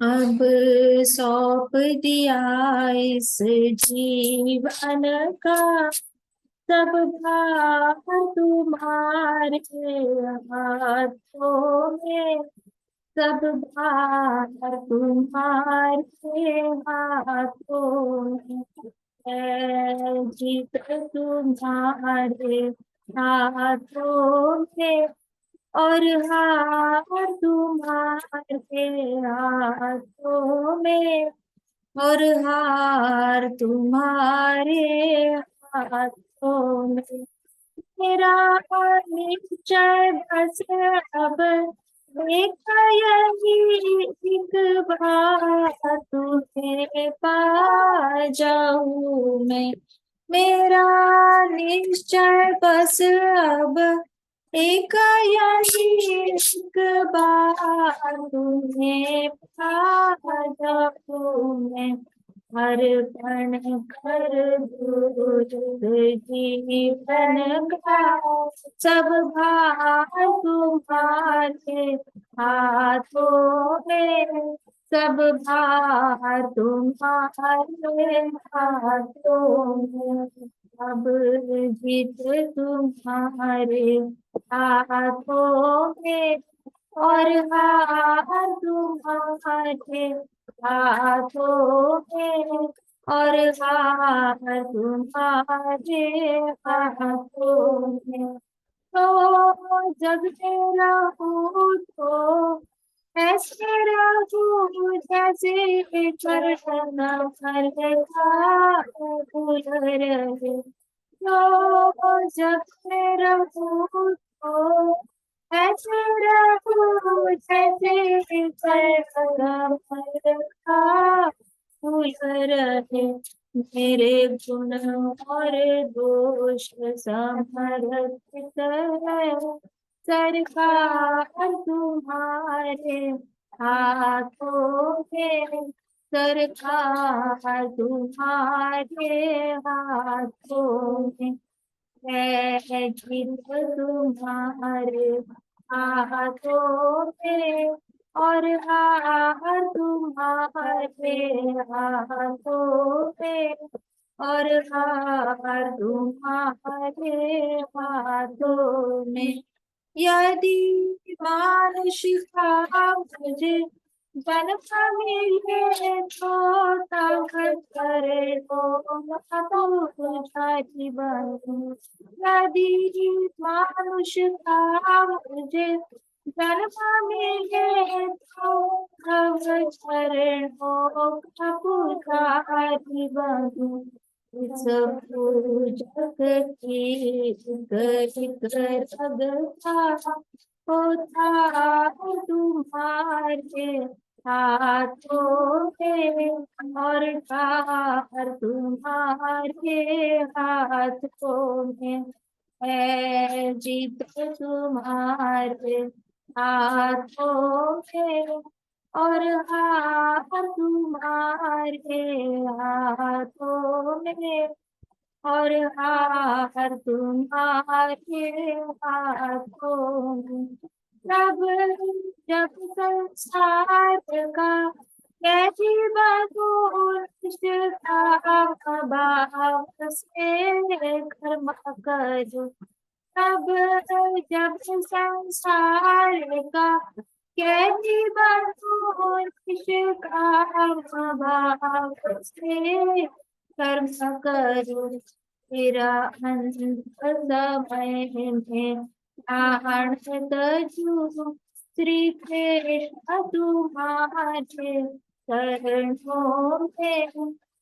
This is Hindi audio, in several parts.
अब सौंप दिया इस जीवन का सब भार तुम्हारे हाथों में, सब भार तुम्हारे हाथों में है, जीत तुम्हारे हाथों में और हार तुम्हारे हाथों में, और हार तुम्हारे हाथों में। मेरा निश्चय बस अब एक यही एक बार तुम्हें पा जाऊं मैं। मेरा निश्चय बस अब एक यही एक बार तुम्हें पा जाऊं मैं। हर क्षण कर दूर जीवन का सब भार तुम्हारे हाथों में, सब भार तुम्हारे हाथों में। अब जीत तुम्हारे हाथों में और हार तुम्हारे हाथों में, और हार तुम्हारे हाथों में। तो जग तेरा हो तो ऐसे रहूं जैसे चरण पर का फूल रहे। तो जग तेरा हो तो ऐसे रहूं जैसे चरण पर का फूल रहे। मेरे गुण और दोष समर्पित है सरकार तुम्हारे हाथों में, सरकार तुम्हारे हाथों में है, जीत तुम्हारे हाथों में और हार तुम्हारे हाथों में, और हार तुम्हारे हाथों में। यदि मानुष का मुझे जन्म मिले तो तब करे तो मैं तुझा जीवन। यदि मानुष का मुझे जन्म मिले तो तब चरण हो पूजा जीवन। इस पूजक की कर अगता होता तुम्हारे हाथों में और हार तुम्हारे हाथों में है, जीत तुम्हारे हाथों में और हार तुम्हारे हाथों में, और हार तुम्हारे हाथों में। तब जब संसार का कैसी बातों का भाव से कर्म करूं। तब जब संसार का कैसी बातों का भाव से कर्म करूं। तेरा अंत समय में आहण तजु श्री कृष्ण तुम्हारे चरणों में,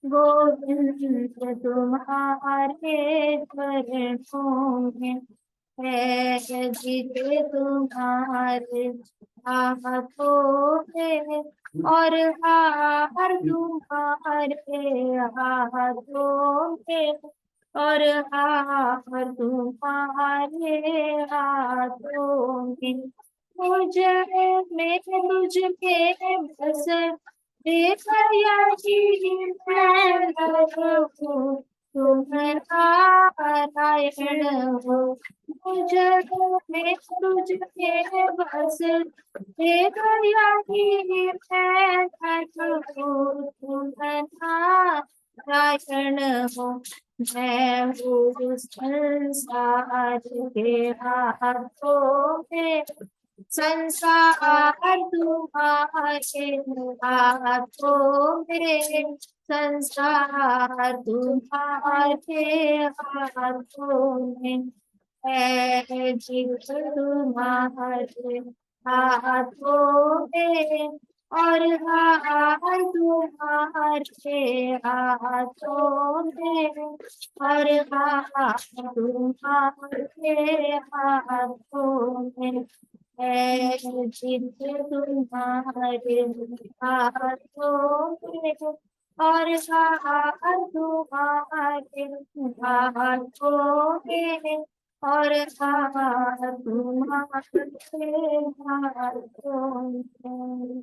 गोविंद तुम्हारे चरणों में है, जीत तुम्हारे हाथों में और हार तुम्हारे हाथों में, और हार तुम्हारे हाथों में। मुझे मैं तुझ पे बस देखा जी मैं रहूं, तुम नारायण हो। जग में तुझे बस एक यही पैदा हो। तुम नारायण हो। मैं हूँ संसार के हाथों में, संसार तुम्हारे हाथों में, संसार तुम्हारे हाथों में है। जीव तुम्हारे हाथों में और हार तुम्हारे हाथों में और हार तुम्हारे हाथों में है। जीव तुम्हारे हाथों में और हार तुम्हारे हाथों में और हार तुम्हारे हाथों में।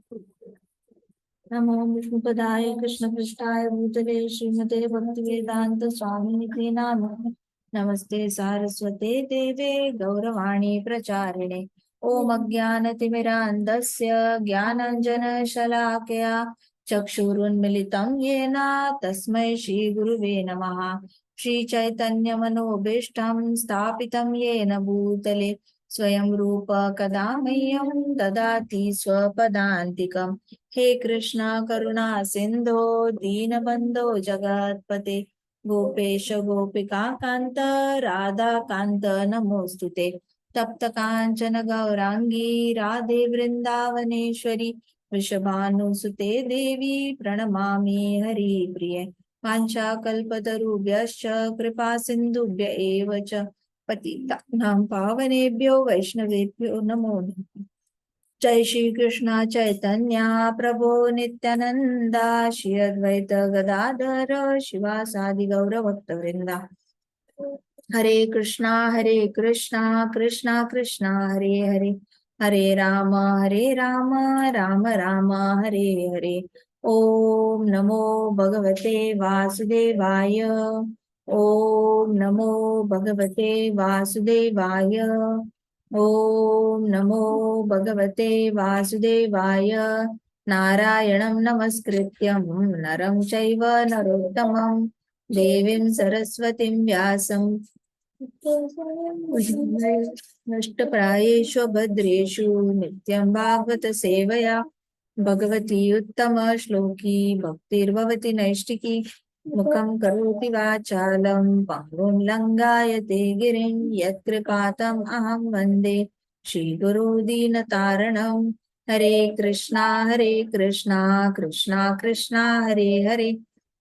नमो विष्णुपदाय कृष्णपृष्ठाय भूतले श्रीमते भक्तिवेदांत स्वामिनिति नामिने। नमस्ते सारस्वते देवे गौरवाणी प्रचारिणे। ओम अज्ञानतिमिरान्धस्य ज्ञानाञ्जनशलाकया चक्षुरुन्मिलितं येन तस्मै श्रीगुरुवे नमः। श्रीचैतन्यमनोभीष्टं स्थापितं येन भूतले स्वयं रूप कदा मह्यं ददाति स्वपदान्तिकम्। हे कृष्ण करुणा सिंधो दीनबंधो जगत्पते गोपेश गोपिका कांत राधा कांत नमोस्तुते। तप्त कांचन गौरांगी राधे वृंदावनेश्वरी वृषभानुसुते देवी प्रणमामि हरिप्रिये। वाञ्छाकल्पतरुभ्यश्च कृपा सिन्धुभ्य एव च पतितानां पावनेभ्यो वैष्णवेभ्यो नमो नमः। जय श्री कृष्ण चैतन्य प्रभु नित्यानंदा श्री अद्वैत गदाधर शिवासादि गौर भक्त वृंदा। हरे कृष्णा कृष्णा कृष्णा हरे हरे, हरे राम राम राम हरे हरे। ओम नमो भगवते वासुदेवाय। ओम नमो भगवते वासुदेवाय। ओम नमो भगवते वासुदेवाय। नारायणं नमस्कृत्यं नरं चैव नरोत्तमं देवीं सरस्वतीं व्यासं नष्टप्रायेषु भद्रेषु नित्यं भागवत सेवया भगवती उत्तम श्लोकी भक्तिर्भवति नैष्टिकी। मुखं करोति वाचालं पङ्गुं लङ्घयते गिरिं यत्कृपातम् अहं वन्दे श्रीगुरो दीनतारणम्। हरे कृष्णा कृष्णा कृष्णा हरे हरे,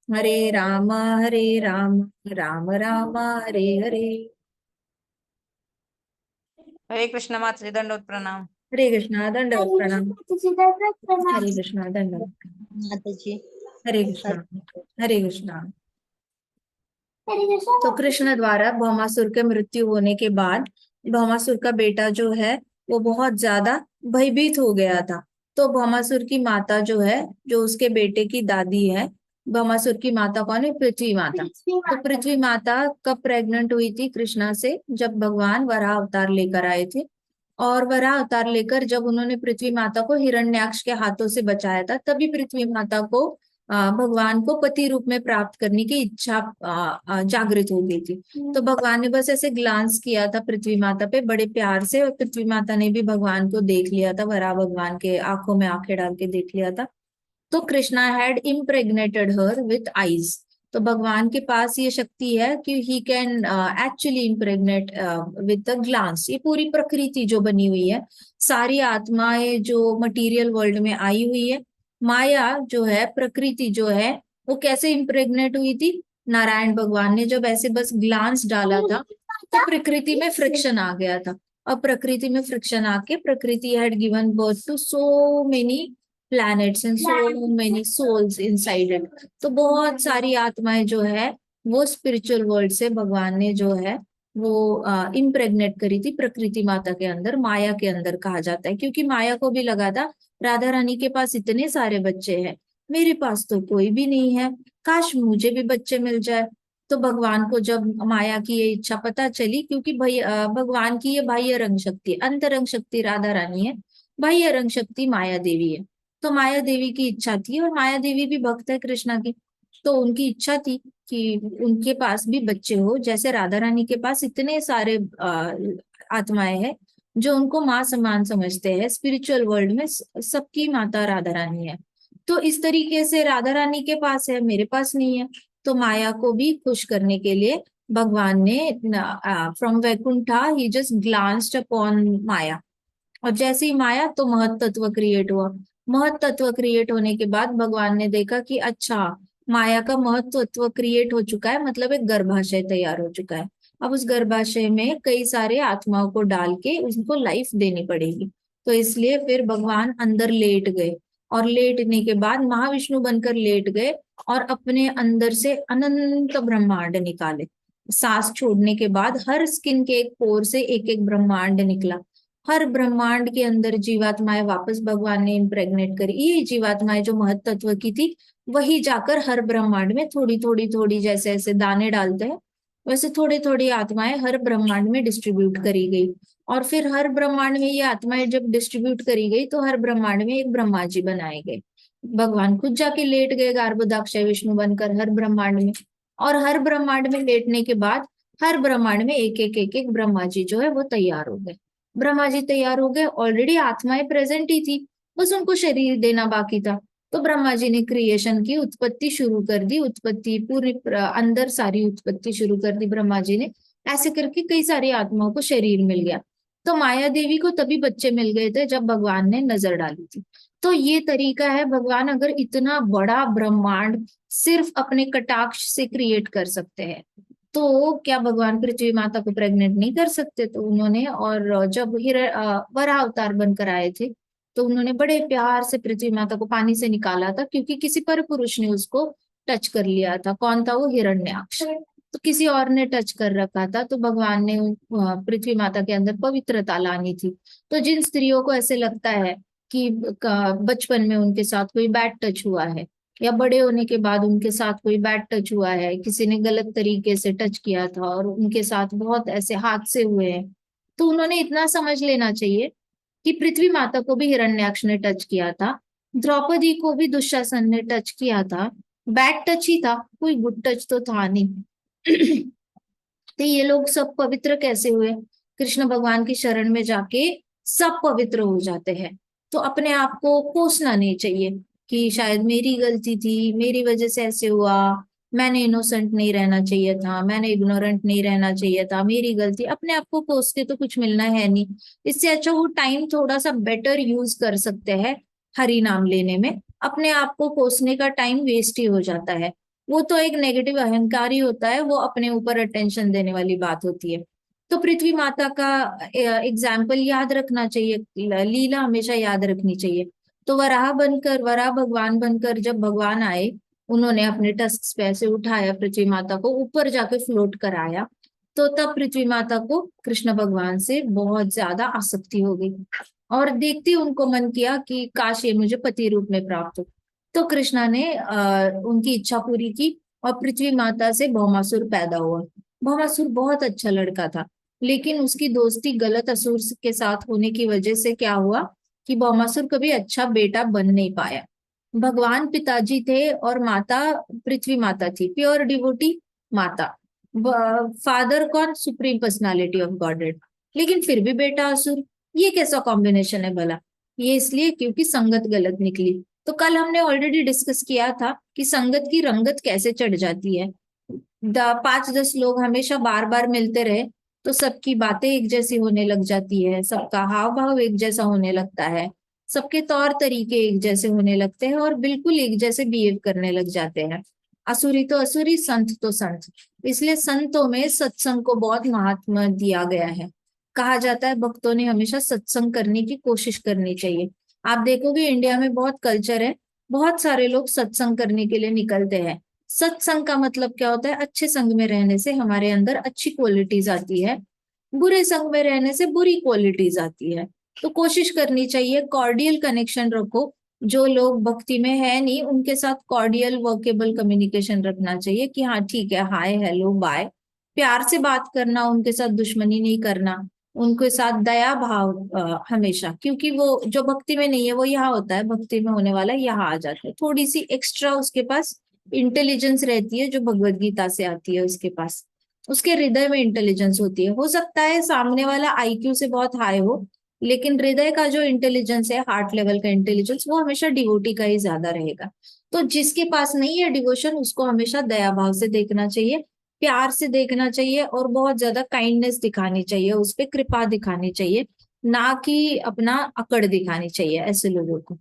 हरे राम राम राम हरे हरे। हरे कृष्ण माताजी दंडवत प्रणाम। हरे कृष्णा दंडवत प्रणाम। हरे कृष्णा दंडवत माताजी। हरे कृष्णा हरे कृष्णा। तो कृष्ण द्वारा भौमासुर के मृत्यु होने के बाद भौमासुर का बेटा जो है वो बहुत ज्यादा भयभीत हो गया था। तो भौमासुर की माता जो है, जो उसके बेटे की दादी है, भौमासुर की माता कौन है? पृथ्वी माता। तो पृथ्वी माता कब प्रेग्नेंट हुई थी कृष्णा से? जब भगवान वराह अवतार लेकर आए थे। और वराह अवतार लेकर जब उन्होंने पृथ्वी माता को हिरण्याक्ष के हाथों से बचाया था, तभी पृथ्वी माता को भगवान को पति रूप में प्राप्त करने की इच्छा जागृत हो गई थी। तो भगवान ने बस ऐसे ग्लांस किया था पृथ्वी माता पे बड़े प्यार से, और पृथ्वी माता ने भी भगवान को देख लिया था, वराह भगवान के आंखों में आंखें डाल के देख लिया था। तो Krishna had impregnated her with eyes. तो भगवान के पास ये शक्ति है कि he can actually impregnate with a glance. ये पूरी प्रकृति जो बनी हुई है, सारी आत्माएं जो मटेरियल वर्ल्ड में आई हुई है, माया जो है, प्रकृति जो है, वो कैसे इम्प्रेग्नेट हुई थी? नारायण भगवान ने जब ऐसे बस ग्लांस डाला था तो प्रकृति में फ्रिक्शन आ गया था। और प्रकृति में फ्रिक्शन आके प्रकृति had given birth to so many planets and so many souls inside it। तो बहुत सारी आत्माएं जो है वो स्पिरिचुअल वर्ल्ड से भगवान ने जो है वो इम्प्रेग्नेट करी थी प्रकृति माता के अंदर, माया के अंदर कहा जाता है। क्योंकि माया को भी लगा था राधा रानी के पास इतने सारे बच्चे हैं, मेरे पास तो कोई भी नहीं है, काश मुझे भी बच्चे मिल जाए। तो भगवान को जब माया की ये इच्छा पता चली, क्योंकि भगवान की ये बाह्य रंग शक्ति, अंतरंग शक्ति राधा रानी है, बाह्य रंग शक्ति माया देवी है। तो माया देवी की इच्छा थी, और माया देवी भी भक्त है कृष्णा की, तो उनकी इच्छा थी कि उनके पास भी बच्चे हो। जैसे राधा रानी के पास इतने सारे आत्माएं हैं जो उनको माँ समान समझते हैं, स्पिरिचुअल वर्ल्ड में सबकी माता राधा रानी है। तो इस तरीके से राधा रानी के पास है, मेरे पास नहीं है। तो माया को भी खुश करने के लिए भगवान ने फ्रॉम वैकुंठा ही जस्ट ग्लांस्ड अपॉन माया, और जैसे ही माया तो महत तत्व क्रिएट हुआ। महत तत्व क्रिएट होने के बाद भगवान ने देखा कि अच्छा, माया का महत तत्व क्रिएट हो चुका है, मतलब एक गर्भाशय तैयार हो चुका है। अब उस गर्भाशय में कई सारे आत्माओं को डाल के उसको लाइफ देनी पड़ेगी। तो इसलिए फिर भगवान अंदर लेट गए, और लेटने के बाद महाविष्णु बनकर लेट गए, और अपने अंदर से अनंत ब्रह्मांड निकाले। सांस छोड़ने के बाद हर स्किन के एक पोर से एक एक ब्रह्मांड निकला। हर ब्रह्मांड के अंदर जीवात्माएं वापस भगवान ने इम्प्रेग्नेट करी। ये जीवात्माएं जो महत तत्व की थी, वही जाकर हर ब्रह्मांड में थोड़ी थोड़ी थोड़ी, जैसे ऐसे दाने डालते हैं वैसे थोड़ी थोड़ी आत्माएं हर ब्रह्मांड में डिस्ट्रीब्यूट करी गई। और फिर हर ब्रह्मांड में ये आत्माएं जब डिस्ट्रीब्यूट करी गई, तो हर ब्रह्मांड में एक ब्रह्मा जी बनाए गए। भगवान खुद जाके लेट गए गार्भोदाक्षय विष्णु बनकर हर ब्रह्मांड में। और हर ब्रह्मांड में लेटने के बाद हर ब्रह्मांड में एक एक एक एक ब्रह्मा जी जो है वो तैयार हो गए। ब्रह्मा जी तैयार हो गए, ऑलरेडी आत्माएं प्रेजेंट ही थी, बस उनको शरीर देना बाकी था। तो ब्रह्मा जी ने क्रिएशन की उत्पत्ति शुरू कर दी, उत्पत्ति पूरी अंदर सारी उत्पत्ति शुरू कर दी ब्रह्मा जी ने। ऐसे करके कई सारी आत्माओं को शरीर मिल गया। तो माया देवी को तभी बच्चे मिल गए थे जब भगवान ने नजर डाली थी। तो ये तरीका है, भगवान अगर इतना बड़ा ब्रह्मांड सिर्फ अपने कटाक्ष से क्रिएट कर सकते हैं, तो क्या भगवान पृथ्वी माता को प्रेग्नेंट नहीं कर सकते? तो उन्होंने, और जब वराह अवतार बनकर आए थे, तो उन्होंने बड़े प्यार से पृथ्वी माता को पानी से निकाला था, क्योंकि किसी पर पुरुष ने उसको टच कर लिया था। कौन था वो? हिरण्याक्ष। तो किसी और ने टच कर रखा था, तो भगवान ने पृथ्वी माता के अंदर पवित्रता लानी थी। तो जिन स्त्रियों को ऐसे लगता है कि बचपन में उनके साथ कोई बैड टच हुआ है, या बड़े होने के बाद उनके साथ कोई बैड टच हुआ है, किसी ने गलत तरीके से टच किया था और उनके साथ बहुत ऐसे हादसे हुए हैं, तो उन्होंने इतना समझ लेना चाहिए कि पृथ्वी माता को भी हिरण्याक्ष ने टच किया था, द्रौपदी को भी दुशासन ने टच किया था। बैड टच ही था, कोई गुड टच तो था नहीं। तो ये लोग सब पवित्र कैसे हुए? कृष्ण भगवान की शरण में जाके सब पवित्र हो जाते हैं। तो अपने आप को कोसना नहीं चाहिए कि शायद मेरी गलती थी, मेरी वजह से ऐसे हुआ, मैंने इनोसेंट नहीं रहना चाहिए था, मैंने इग्नोरेंट नहीं रहना चाहिए था, मेरी गलती। अपने आप को कोस के तो कुछ मिलना है नहीं। इससे अच्छा वो टाइम थोड़ा सा बेटर यूज कर सकते हैं हरि नाम लेने में। अपने आप को कोसने का टाइम वेस्ट ही हो जाता है। वो तो एक नेगेटिव अहंकार ही होता है, वो अपने ऊपर अटेंशन देने वाली बात होती है। तो पृथ्वी माता का एग्जाम्पल याद रखना चाहिए, लीला हमेशा याद रखनी चाहिए। तो वराह बनकर, वराह भगवान बनकर जब भगवान आए, उन्होंने अपने टस्क पे ऐसे उठाया पृथ्वी माता को, ऊपर जाके फ्लोट कराया। तो तब पृथ्वी माता को कृष्ण भगवान से बहुत ज्यादा आसक्ति हो गई, और देखते ही उनको मन किया कि काश ये मुझे पति रूप में प्राप्त हो। तो कृष्णा ने उनकी इच्छा पूरी की, और पृथ्वी माता से भौमासुर पैदा हुआ। भौमासुर बहुत अच्छा लड़का था, लेकिन उसकी दोस्ती गलत असुर के साथ होने की वजह से क्या हुआ कि भौमासुर कभी अच्छा बेटा बन नहीं पाया। भगवान पिताजी थे और माता पृथ्वी माता थी, प्योर डिवोटी माता। फादर कौन? Supreme personality of godhead. लेकिन फिर भी बेटा असुर, ये कैसा कॉम्बिनेशन है भला? ये इसलिए क्योंकि संगत गलत निकली। तो कल हमने ऑलरेडी डिस्कस किया था कि संगत की रंगत कैसे चढ़ जाती है। 5-10 लोग हमेशा बार बार मिलते रहे तो सबकी बातें एक जैसी होने लग जाती है, सबका हाव भाव एक जैसा होने लगता है, सबके तौर तरीके एक जैसे होने लगते हैं, और बिल्कुल एक जैसे बिहेव करने लग जाते हैं। असुरी तो असुरी, संत तो संत। इसलिए संतों में सत्संग को बहुत महात्मा दिया गया है। कहा जाता है भक्तों ने हमेशा सत्संग करने की कोशिश करनी चाहिए। आप देखोगे इंडिया में बहुत कल्चर है, बहुत सारे लोग सत्संग करने के लिए निकलते हैं। सत्संग का मतलब क्या होता है? अच्छे संग में रहने से हमारे अंदर अच्छी क्वालिटीज आती है, बुरे संग में रहने से बुरी क्वालिटीज आती है। तो कोशिश करनी चाहिए कॉर्डियल कनेक्शन रखो जो लोग भक्ति में है नहीं उनके साथ कॉर्डियल वर्केबल कम्युनिकेशन रखना चाहिए कि हाँ ठीक है, हाय हेलो बाय, प्यार से बात करना, उनके साथ दुश्मनी नहीं करना, उनके साथ दया भाव हमेशा, क्योंकि वो जो भक्ति में नहीं है वो यहाँ होता है, भक्ति में होने वाला यहाँ आ जाता है, थोड़ी सी एक्स्ट्रा उसके पास इंटेलिजेंस रहती है जो भगवत गीता से आती है उसके पास, उसके हृदय में इंटेलिजेंस होती है। हो सकता है सामने वाला आईक्यू से बहुत हाई हो, लेकिन हृदय का जो इंटेलिजेंस है, हार्ट लेवल का इंटेलिजेंस, वो हमेशा डिवोटी का ही ज्यादा रहेगा। तो जिसके पास नहीं है डिवोशन उसको हमेशा दया भाव से देखना चाहिए, प्यार से देखना चाहिए, और बहुत ज्यादा काइंडनेस दिखानी चाहिए, उस पे कृपा दिखानी चाहिए, ना कि अपना अकड़ दिखानी चाहिए ऐसे लोगों को।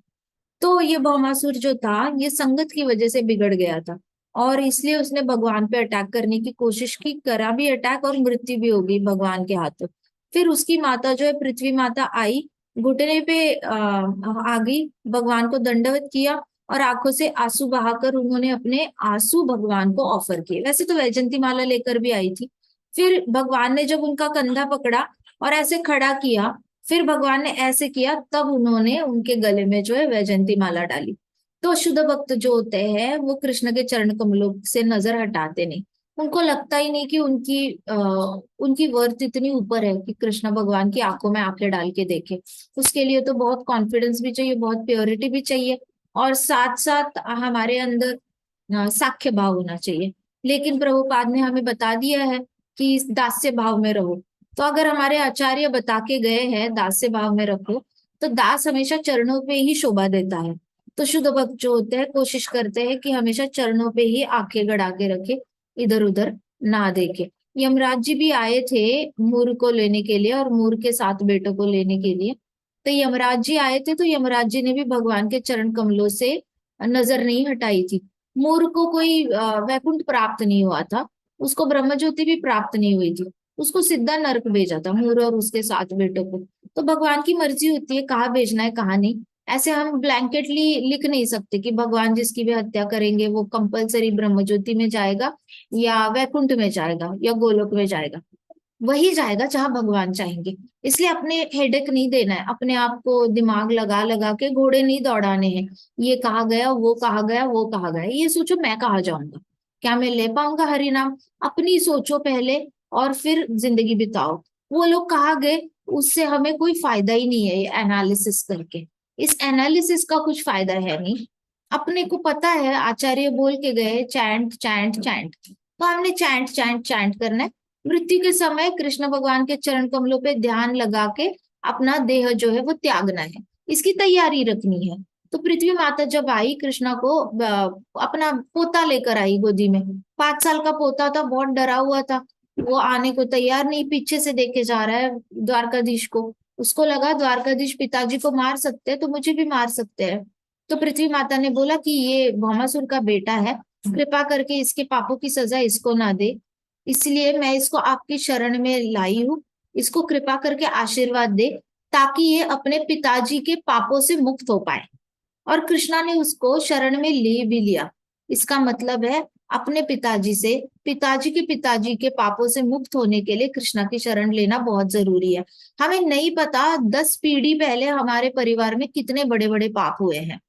तो ये भौमासुर जो था ये संगत की वजह से बिगड़ गया था, और इसलिए उसने भगवान पे अटैक करने की कोशिश की, करा भी अटैक, और मृत्यु भी हो गई भगवान के हाथों। फिर उसकी माता जो है पृथ्वी माता आई, घुटने पे आ गई, भगवान को दंडवत किया, और आंखों से आंसू बहाकर उन्होंने अपने आंसू भगवान को ऑफर किए। वैसे तो वैजंती माला लेकर भी आई थी। फिर भगवान ने जब उनका कंधा पकड़ा और ऐसे खड़ा किया, फिर भगवान ने ऐसे किया, तब उन्होंने उनके गले में जो है वैजंती माला डाली। तो शुद्ध भक्त जो होते हैं वो कृष्ण के चरण कमलों से नजर हटाते नहीं, उनको लगता ही नहीं कि उनकी वर्थ इतनी ऊपर है कि कृष्ण भगवान की आंखों में आंखें डाल के देखे। उसके लिए तो बहुत कॉन्फिडेंस भी चाहिए, बहुत प्योरिटी भी चाहिए, और साथ साथ हमारे अंदर साख्य भाव होना चाहिए। लेकिन प्रभुपाद ने हमें बता दिया है कि इस दास्य भाव में रहो। तो अगर हमारे आचार्य बता के गए हैं दास्य भाव में रखो, तो दास हमेशा चरणों पे ही शोभा देता है। तो शुद्ध भक्त जो होते हैं कोशिश करते हैं कि हमेशा चरणों पे ही आंखें गड़ा के रखे, इधर उधर ना देखे। यमराज जी भी आए थे मूर को लेने के लिए, और मूर के 7 बेटों को लेने के लिए। तो यमराज जी आए थे, तो यमराज जी ने भी भगवान के चरण कमलों से नजर नहीं हटाई थी। मूर को कोई वैकुंठ प्राप्त नहीं हुआ था, उसको ब्रह्मज्योति भी प्राप्त नहीं हुई थी, उसको सीधा नरक भेजा था मूर और उसके 7 बेटों को। तो भगवान की मर्जी होती है कहाँ भेजना है कहाँ नहीं। ऐसे हम ब्लैंकेटली लिख नहीं सकते कि भगवान जिसकी भी हत्या करेंगे वो कंपलसरी ब्रह्मज्योति में जाएगा, या वैकुंठ में जाएगा, या गोलोक में जाएगा। वही जाएगा जहां भगवान चाहेंगे। इसलिए अपने हेडेक नहीं देना है, अपने आप को दिमाग लगा लगा के घोड़े नहीं दौड़ाने हैं। ये कहा गया, वो कहा गया, वो कहा गया, ये सोचो मैं कहाँ जाऊंगा, क्या मैं ले पाऊंगा हरि नाम? अपनी सोचो पहले, और फिर जिंदगी बिताओ। वो लोग कहाँ गए, उससे हमें कोई फायदा ही नहीं है ये एनालिसिस करके। इस एनालिसिस का कुछ फायदा है नहीं। अपने को पता है आचार्य बोल के गए चैंट चैंट चैंट, तो हमने चैंट चैंट चैंट करना है। मृत्यु के समय कृष्ण भगवान के चरण कमलों पे ध्यान लगा के अपना देह जो है वो त्यागना है, इसकी तैयारी रखनी है। तो पृथ्वी माता जब आई कृष्णा को अपना पोता लेकर आई गोदी में। 5 साल का पोता था, बहुत डरा हुआ था, वो आने को तैयार नहीं, पीछे से देखे जा रहा है द्वारकाधीश को। उसको लगा द्वारकाधीश पिताजी को मार सकते हैं तो मुझे भी मार सकते हैं। तो पृथ्वी माता ने बोला कि ये भौमासुर का बेटा है, कृपा करके इसके पापों की सजा इसको ना दे, इसलिए मैं इसको आपकी शरण में लाई हूँ। इसको कृपा करके आशीर्वाद दे, ताकि ये अपने पिताजी के पापों से मुक्त हो पाए। और कृष्णा ने उसको शरण में ले भी लिया। इसका मतलब है अपने पिताजी के पापों से मुक्त होने के लिए कृष्णा की शरण लेना बहुत जरूरी है। हमें नहीं पता 10 पीढ़ी पहले हमारे परिवार में कितने बड़े बड़े पाप हुए हैं।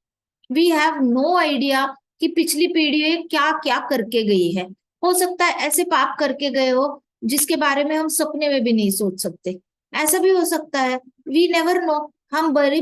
वी हैव नो आइडिया कि पिछली पीढ़ी में क्या क्या करके गई है। हो सकता है ऐसे पाप करके गए हो जिसके बारे में हम सपने में भी नहीं सोच सकते। ऐसा भी हो सकता है, वी नेवर नो। हम बड़ी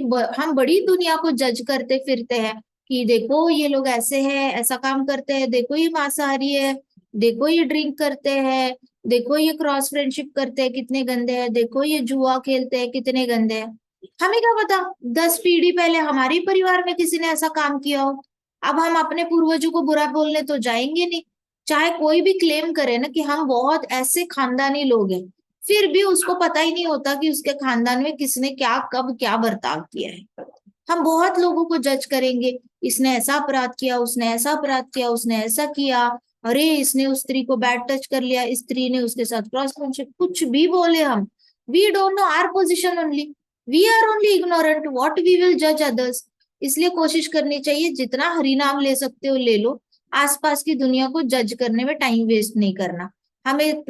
दुनिया को जज करते फिरते हैं कि देखो ये लोग ऐसे हैं, ऐसा काम करते हैं, देखो ये मांसाहारी है, देखो ये ड्रिंक करते हैं, देखो ये क्रॉस फ्रेंडशिप करते हैं कितने गंदे हैं, देखो ये जुआ खेलते हैं कितने गंदे हैं। हमें क्या पता 10 पीढ़ी पहले हमारे ही परिवार में किसी ने ऐसा काम किया हो। अब हम अपने पूर्वजों को बुरा बोलने तो जाएंगे नहीं। चाहे कोई भी क्लेम करे ना कि हम बहुत ऐसे खानदानी लोग हैं, फिर भी उसको पता ही नहीं होता कि उसके खानदान में किसने क्या कब क्या बर्ताव किया है। हम बहुत लोगों को जज करेंगे, इसने ऐसा अपराध किया, उसने ऐसा अपराध किया, उसने ऐसा किया, अरे इसने उस स्त्री को बैड टच कर लिया, इस स्त्री ने उसके साथ क्रॉस फ्रेंडशिप, कुछ भी बोले हम। We don't know our position only, we are only ignorant what we will जज अदर्स। इसलिए कोशिश करनी चाहिए जितना हरि नाम ले सकते हो ले लो, आसपास की दुनिया को जज करने में टाइम वेस्ट नहीं करना। हमें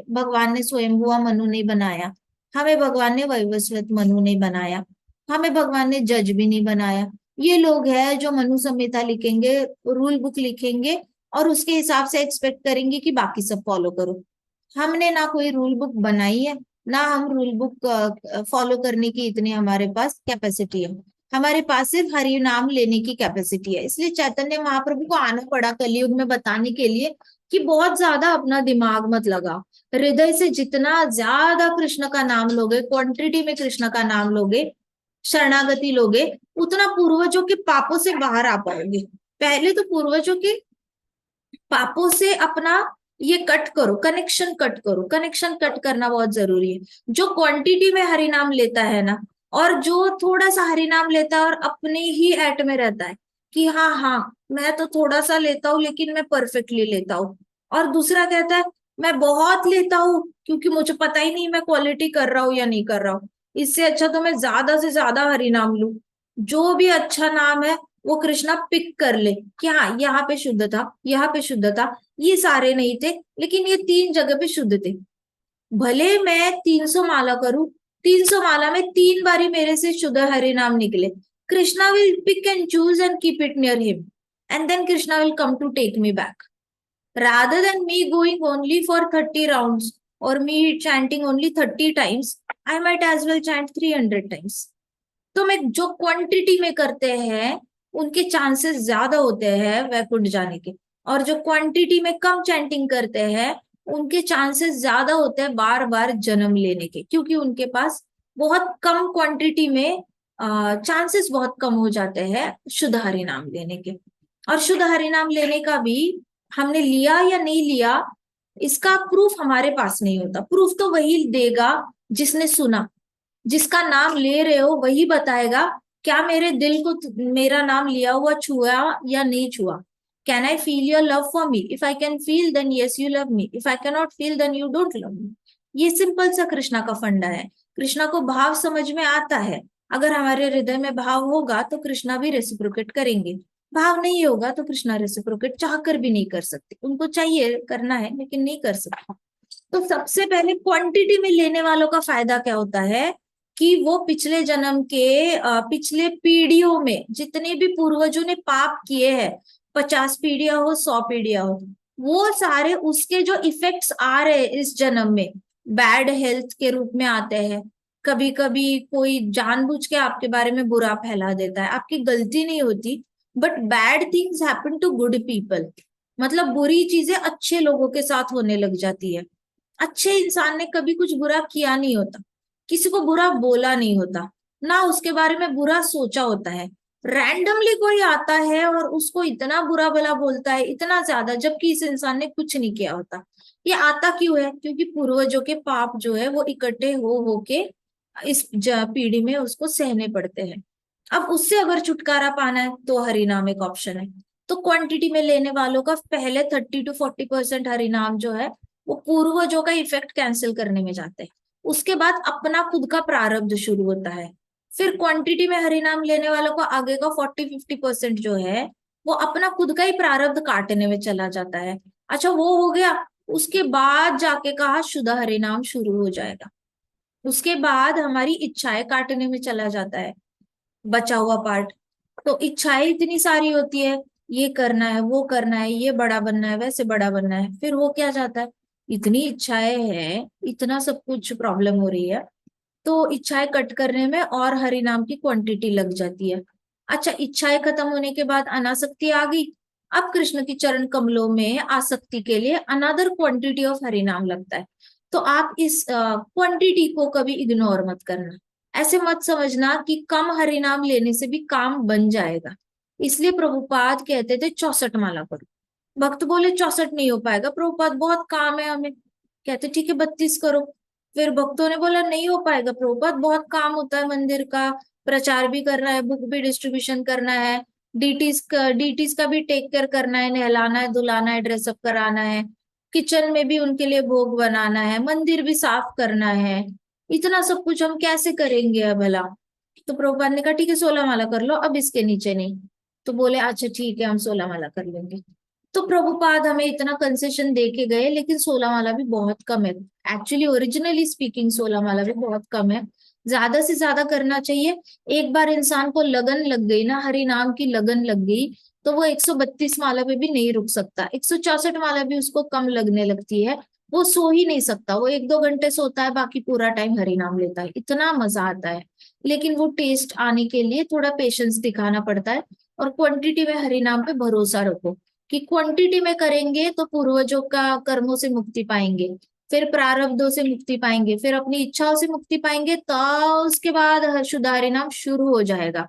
भगवान ने स्वयंभुआ मनु नहीं बनाया, हमें भगवान ने वैवस्वत मनु नहीं बनाया, हमें भगवान ने जज भी नहीं बनाया। ये लोग हैं जो मनु संहिता लिखेंगे, रूल बुक लिखेंगे और उसके हिसाब से एक्सपेक्ट करेंगे कि बाकी सब फॉलो करो। हमने ना कोई रूल बुक बनाई है, ना हम रूल बुक फॉलो करने की इतनी हमारे पास कैपेसिटी है। हमारे पास सिर्फ हरि नाम लेने की कैपेसिटी है। इसलिए चैतन्य महाप्रभु को आना पड़ा कलयुग में बताने के लिए कि बहुत ज्यादा अपना दिमाग मत लगाओ। हृदय से जितना ज्यादा कृष्ण का नाम लोगे, क्वांटिटी में कृष्ण का नाम लोगे, शरणागति लोगे, उतना पूर्वजों के पापों से बाहर आ पाओगे। पहले तो पूर्वजों के पापों से अपना ये कट करो, कनेक्शन कट करो। कनेक्शन कट करना बहुत जरूरी है। जो क्वांटिटी में हरि नाम लेता है ना, और जो थोड़ा सा हरि नाम लेता है और अपने ही एट में रहता है कि हाँ हाँ मैं तो थोड़ा सा लेता हूँ लेकिन मैं परफेक्टली लेता हूँ, और दूसरा कहता है मैं बहुत लेता हूँ क्योंकि मुझे पता ही नहीं मैं क्वालिटी कर रहा हूँ या नहीं कर रहा हूँ, इससे अच्छा तो मैं ज्यादा से ज्यादा हरि नाम लूं। जो भी अच्छा नाम है वो कृष्णा पिक कर ले कि हाँ यहाँ पे शुद्ध था, यहाँ पे शुद्ध था, ये सारे नहीं थे लेकिन ये 3 जगह पे शुद्ध थे। भले मैं 300 माला करूं, 300 माला में 3 बारी मेरे से शुद्ध हरि नाम निकले, Krishna will pick and choose and keep it near him, and then Krishna will come to take me back, rather than me going only for 30 rounds or me chanting only 30 times. I might as well chant 300 times. तो मैं जो क्वांटिटी में करते हैं उनके चांसेस ज्यादा होते हैं वैकुंठ जाने के, और जो क्वांटिटी में कम चैंटिंग करते हैं उनके चांसेस ज्यादा होते हैं बार बार जन्म लेने के, क्योंकि उनके पास बहुत कम क्वांटिटी में चांसेस बहुत कम हो जाते हैं शुद्ध हरि नाम लेने के। और शुद्ध हरि नाम लेने का भी हमने लिया या नहीं लिया इसका प्रूफ हमारे पास नहीं होता। प्रूफ तो वही देगा जिसने सुना। जिसका नाम ले रहे हो वही बताएगा क्या मेरे दिल को मेरा नाम लिया हुआ छुआ या नहीं छुआ। Can I feel your love for me? If I can feel then yes you love me, if I can not feel then you don't love me. ये सिंपल सा कृष्णा का फंडा है। कृष्णा को भाव समझ में आता है। अगर हमारे हृदय में भाव होगा तो कृष्णा भी रेसिप्रोकेट करेंगे। भाव नहीं होगा तो कृष्णा रेसिप्रोकेट चाहकर भी नहीं कर सकते। उनको चाहिए करना है लेकिन नहीं कर सकते। तो सबसे पहले क्वांटिटी में लेने वालों का फायदा क्या होता है कि वो पिछले जन्म के पिछले पीढ़ियों में जितने भी पूर्वजों ने पाप किए हैं, 50 पीढ़ियां हो 100 पीढ़ियां हो, वो सारे उसके जो इफेक्ट्स आ रहे हैं इस जन्म में बैड हेल्थ के रूप में आते हैं। कभी कभी कोई जानबूझ के आपके बारे में बुरा फैला देता है, आपकी गलती नहीं होती, but bad things happen to good people. मतलब बुरी चीजें अच्छे लोगों के साथ होने लग जाती है। अच्छे इंसान ने कभी कुछ बुरा किया नहीं होता, किसी को बुरा बोला नहीं होता, ना उसके बारे में बुरा सोचा होता है। रैंडमली कोई आता है और उसको इतना बुरा भला बोलता है, इतना ज्यादा, जबकि इस इंसान ने कुछ नहीं किया होता। ये आता क्यों है? क्योंकि पूर्वजों के पाप जो है वो इकट्ठे हो के इस पीढ़ी में उसको सहने पड़ते हैं। अब उससे अगर छुटकारा पाना है तो हरिनाम एक ऑप्शन है। तो क्वांटिटी में लेने वालों का पहले 30 to 40% हरिनाम जो है वो पूर्वजों का इफेक्ट कैंसिल करने में जाते हैं। उसके बाद अपना खुद का प्रारब्ध शुरू होता है। फिर क्वांटिटी में हरिनाम लेने वालों को आगे का 40-50% जो है वो अपना खुद का ही प्रारब्ध काटने में चला जाता है। अच्छा वो हो गया, उसके बाद जाके कहा शुद्ध हरिनाम शुरू हो जाएगा। उसके बाद हमारी इच्छाएं काटने में चला जाता है बचा हुआ पार्ट। तो इच्छाएं इतनी सारी होती है, ये करना है वो करना है, ये बड़ा बनना है वैसे बड़ा बनना है, फिर वो क्या जाता है, इतनी इच्छाएं हैं, इतना सब कुछ प्रॉब्लम हो रही है, तो इच्छाएं कट करने में और हरि नाम की क्वांटिटी लग जाती है। अच्छा इच्छाएं खत्म होने के बाद अनासक्ति आ गई। अब कृष्ण की चरण कमलों में आसक्ति के लिए अनदर क्वांटिटी ऑफ हरि नाम लगता है। तो आप इस क्वांटिटी को कभी इग्नोर मत करना। ऐसे मत समझना कि कम हरि नाम लेने से भी काम बन जाएगा। इसलिए प्रभुपाद कहते थे 64 माला करो। भक्त बोले 64 नहीं हो पाएगा प्रभुपाद, बहुत काम है हमें। कहते ठीक है 32 करो। फिर भक्तों ने बोला नहीं हो पाएगा प्रभुपाद, बहुत काम होता है, मंदिर का प्रचार भी करना है, बुक भी डिस्ट्रीब्यूशन करना है, डीटीज का भी टेक केयर करना है, नहलाना है धुलाना है ड्रेसअप कराना है, किचन में भी उनके लिए भोग बनाना है, मंदिर भी साफ करना है, इतना सब कुछ हम कैसे करेंगे अब भला। तो प्रभुपाद ने कहा ठीक है 16 माला कर लो, अब इसके नीचे नहीं। तो बोले अच्छा ठीक है हम 16 माला कर लेंगे। तो प्रभुपाद हमें इतना कंसेशन दे के गए, लेकिन 16 माला भी बहुत कम है। एक्चुअली ओरिजिनली स्पीकिंग 16 माला भी बहुत कम है। ज्यादा से ज्यादा करना चाहिए। एक बार इंसान को लगन लग गई ना, हरि नाम की लगन लग गई, तो वो 132 माला पे भी नहीं रुक सकता। 164 माला भी उसको कम लगने लगती है, वो सो ही नहीं सकता। वो 1-2 घंटे सोता है, बाकी पूरा टाइम हरि नाम लेता है, इतना मजा आता है। लेकिन वो टेस्ट आने के लिए थोड़ा पेशेंस दिखाना पड़ता है। और क्वांटिटी में हरि नाम पे भरोसा रखो, कि क्वांटिटी में करेंगे तो पूर्वजों का कर्मों से मुक्ति पाएंगे, फिर प्रारब्धों से मुक्ति पाएंगे, फिर अपनी इच्छाओं से मुक्ति पाएंगे, तो उसके बाद शुद्ध हरि नाम शुरू हो जाएगा।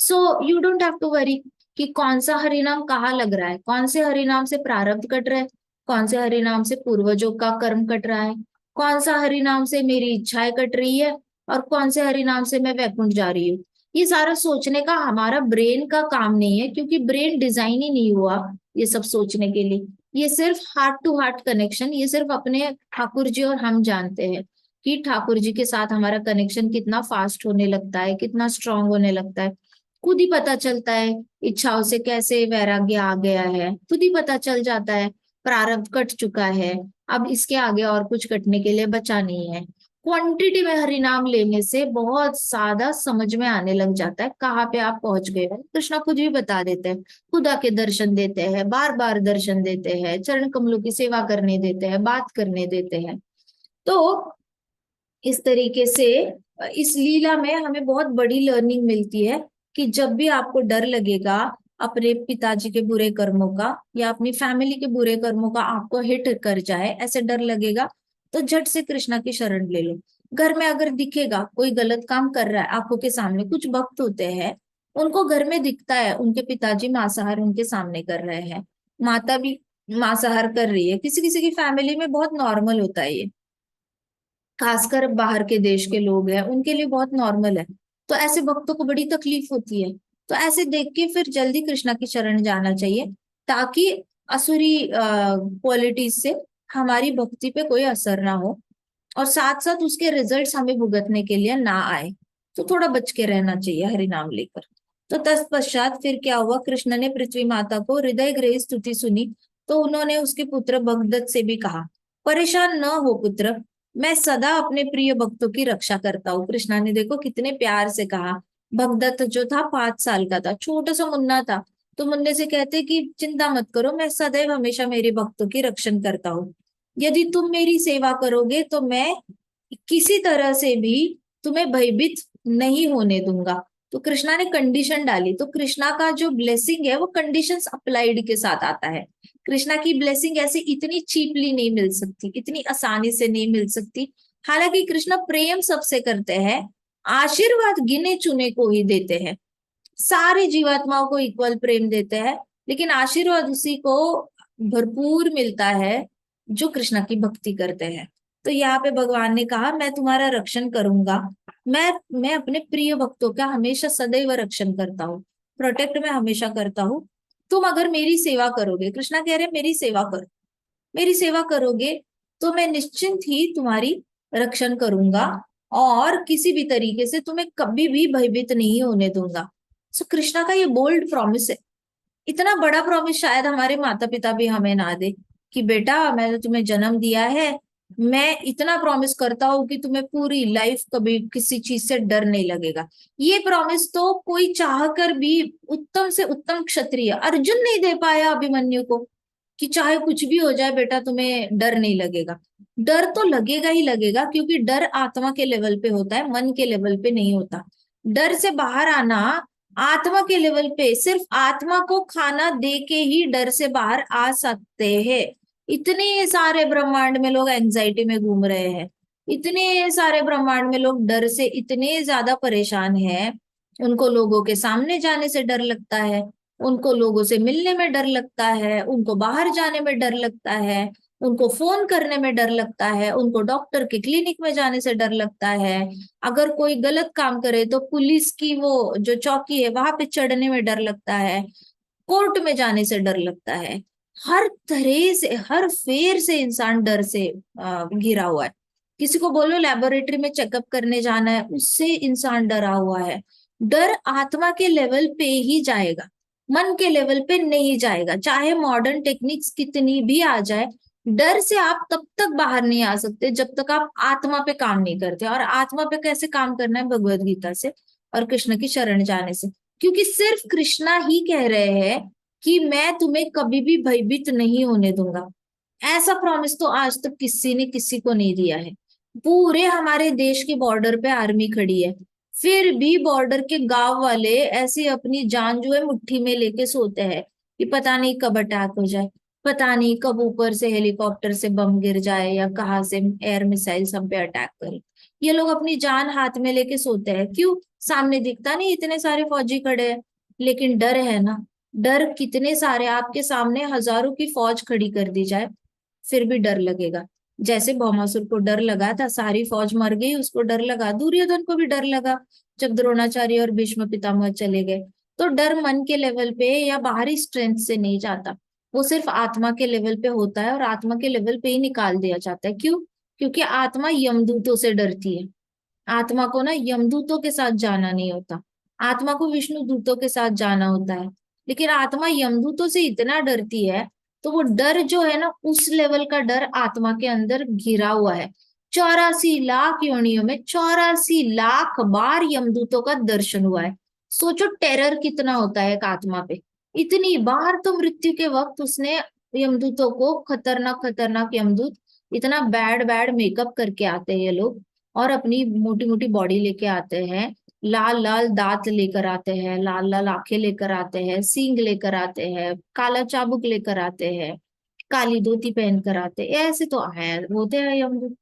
So you don't have to worry कि कौन सा हरिनाम कहाँ लग रहा है, कौन से हरिनाम से प्रारब्ध कट रहा है, कौन से हरिनाम से पूर्वजों का कर्म कट रहा है, कौन सा हरिनाम से मेरी इच्छाएं कट रही है, और कौन से हरिनाम से मैं वैकुंठ जा रही हूँ। ये सारा सोचने का हमारा ब्रेन का काम नहीं है, क्योंकि ब्रेन डिजाइन ही नहीं हुआ ये सब सोचने के लिए। ये सिर्फ हार्ट टू हार्ट कनेक्शन, ये सिर्फ अपने ठाकुर जी और हम जानते हैं कि ठाकुर जी के साथ हमारा कनेक्शन कितना फास्ट होने लगता है, कितना स्ट्रांग होने लगता है। खुद ही पता चलता है इच्छाओं से कैसे वैराग्य आ गया है, खुद ही पता चल जाता है प्रारब्ध कट चुका है, अब इसके आगे और कुछ कटने के लिए बचा नहीं है। क्वांटिटी में हरि नाम लेने से बहुत ज्यादा समझ में आने लग जाता है कहाँ पे आप पहुंच गए हो। कृष्णा खुद भी बता देते हैं, खुदा के दर्शन देते हैं, बार बार दर्शन देते हैं, चरण कमलों की सेवा करने देते हैं, बात करने देते हैं। तो इस तरीके से इस लीला में हमें बहुत बड़ी लर्निंग मिलती है कि जब भी आपको डर लगेगा अपने पिताजी के बुरे कर्मों का, या अपनी फैमिली के बुरे कर्मों का आपको हिट कर जाए, ऐसे डर लगेगा, तो झट से कृष्णा की शरण ले लो। घर में अगर दिखेगा कोई गलत काम कर रहा है आंखों के सामने, कुछ भक्त होते हैं उनको घर में दिखता है उनके पिताजी मांसाहार उनके सामने कर रहे हैं, माता भी मांसाहार कर रही है, किसी किसी की फैमिली में बहुत नॉर्मल होता है ये, खासकर बाहर के देश के लोग हैं उनके लिए बहुत नॉर्मल है। तो ऐसे भक्तों को बड़ी तकलीफ होती है। तो ऐसे देख के फिर जल्दी कृष्णा की शरण जाना चाहिए, ताकि असुरी क्वालिटीज से हमारी भक्ति पे कोई असर ना हो, और साथ साथ उसके रिजल्ट्स हमें भुगतने के लिए ना आए। तो थोड़ा बच के रहना चाहिए हरि नाम लेकर। तो तत्पश्चात फिर क्या हुआ, कृष्ण ने पृथ्वी माता को हृदय ग्रही स्तुति सुनी, तो उन्होंने उसके पुत्र भगदत्त से भी कहा, परेशान न हो पुत्र, मैं सदा अपने प्रिय भक्तों की रक्षा करता हूँ। कृष्णा ने देखो कितने प्यार से कहा। भगदत्त जो था 5 साल का था, छोटा सा मुन्ना था, तो मुन्ने से कहते कि चिंता मत करो, मैं सदैव हमेशा मेरे भक्तों की रक्षण करता हूँ। यदि तुम मेरी सेवा करोगे तो मैं किसी तरह से भी तुम्हें भयभीत नहीं होने दूंगा। तो कृष्णा ने कंडीशन डाली, तो कृष्णा का जो ब्लेसिंग है वो कंडीशंस अप्लाइड के साथ आता है। कृष्णा की ब्लेसिंग ऐसे इतनी चीपली नहीं मिल सकती, इतनी आसानी से नहीं मिल सकती। हालांकि कृष्णा प्रेम सबसे करते हैं, आशीर्वाद गिने चुने को ही देते हैं, सारी जीवात्माओं को इक्वल प्रेम देते हैं, लेकिन आशीर्वाद उसी को भरपूर मिलता है जो कृष्णा की भक्ति करते हैं। तो यहाँ पे भगवान ने कहा मैं तुम्हारा रक्षण करूंगा, मैं अपने प्रिय भक्तों का हमेशा सदैव रक्षण करता हूँ, प्रोटेक्ट मैं हमेशा करता हूँ। तुम अगर मेरी सेवा करोगे, कृष्णा कह रहे मेरी सेवा करो, मेरी सेवा करोगे तो मैं निश्चिंत ही तुम्हारी रक्षण करूंगा, और किसी भी तरीके से तुम्हें कभी भी भयभीत नहीं होने दूंगा। सो कृष्णा का ये बोल्ड प्रॉमिस है। इतना बड़ा प्रॉमिस शायद हमारे माता पिता भी हमें ना दे, कि बेटा मैंने तुम्हें जन्म दिया है, मैं इतना प्रॉमिस करता हूँ कि तुम्हें पूरी लाइफ कभी किसी चीज से डर नहीं लगेगा। ये प्रॉमिस तो कोई चाह कर भी उत्तम से उत्तम क्षत्रिय अर्जुन नहीं दे पाया अभिमन्यु को, कि चाहे कुछ भी हो जाए बेटा तुम्हें डर नहीं लगेगा। डर तो लगेगा ही लगेगा, क्योंकि डर आत्मा के लेवल पे होता है, मन के लेवल पे नहीं होता। डर से बाहर आना आत्मा के लेवल पे, सिर्फ आत्मा को खाना दे के ही डर से बाहर आ सकते हैं। इतने सारे ब्रह्मांड में लोग एंजाइटी में घूम रहे हैं, इतने सारे ब्रह्मांड में लोग डर से इतने ज्यादा परेशान हैं, उनको लोगों के सामने जाने से डर लगता है, उनको लोगों से मिलने में डर लगता है, उनको बाहर जाने में डर लगता है, उनको फोन करने में डर लगता है, उनको डॉक्टर के क्लिनिक में जाने से डर लगता है, अगर कोई गलत काम करे तो पुलिस की वो जो चौकी है वहां पे चढ़ने में डर लगता है, कोर्ट में जाने से डर लगता है। हर तरह से, हर फेर से इंसान डर से घिरा हुआ है। किसी को बोलो लेबोरेटरी में चेकअप करने जाना है, उससे इंसान डरा हुआ है। डर आत्मा के लेवल पे ही जाएगा, मन के लेवल पे नहीं जाएगा, चाहे मॉडर्न टेक्निक्स कितनी भी आ जाए। डर से आप तब तक बाहर नहीं आ सकते जब तक आप आत्मा पे काम नहीं करते। और आत्मा पे कैसे काम करना है? भगवत गीता से और कृष्ण की शरण जाने से। क्योंकि सिर्फ कृष्णा ही कह रहे हैं कि मैं तुम्हें कभी भी भयभीत नहीं होने दूंगा। ऐसा प्रॉमिस तो आज तक किसी ने किसी को नहीं दिया है। पूरे हमारे देश के बॉर्डर पे आर्मी खड़ी है, फिर भी बॉर्डर के गांव वाले ऐसे अपनी जान जो है मुट्ठी में लेके सोते हैं कि पता नहीं कब अटैक हो जाए, पता नहीं कब ऊपर से हेलीकॉप्टर से बम गिर जाए या कहाँ से एयर मिसाइल सब पे अटैक करे। ये लोग अपनी जान हाथ में लेके सोते हैं। क्यों? सामने दिखता नहीं इतने सारे फौजी खड़े हैं, लेकिन डर है ना। डर कितने सारे आपके सामने हजारों की फौज खड़ी कर दी जाए, फिर भी डर लगेगा। जैसे भौमासुर को डर लगा था, सारी फौज मर गई, उसको डर लगा। दुर्योधन को भी डर लगा जब द्रोणाचार्य और भीष्म पितामह चले गए। तो डर मन के लेवल पे या बाहरी स्ट्रेंथ से नहीं जाता, वो सिर्फ आत्मा के लेवल पे होता है और आत्मा के लेवल पे ही निकाल दिया जाता है। क्यों? क्योंकि आत्मा यमदूतों से डरती है। आत्मा को ना यमदूतों के साथ जाना नहीं होता, आत्मा को विष्णु दूतों के साथ जाना होता है। लेकिन आत्मा यमदूतों से इतना डरती है, तो वो डर जो है ना, उस लेवल का डर आत्मा के अंदर घिरा हुआ है। 84 लाख योनियों में 84 लाख बार यमदूतों का दर्शन हुआ है। सोचो टेरर कितना होता है एक आत्मा पे। इतनी बार तो मृत्यु के वक्त उसने यमदूतों को, खतरनाक खतरनाक यमदूत, इतना बैड बैड मेकअप करके आते हैं ये लोग, और अपनी मोटी मोटी बॉडी लेके आते हैं, लाल लाल दांत लेकर आते हैं, लाल लाल आंखें लेकर आते हैं, सींग लेकर आते हैं, काला चाबुक लेकर आते हैं, काली धोती पहन कर आते हैं। ऐसे तो है होते हैं यमदूत।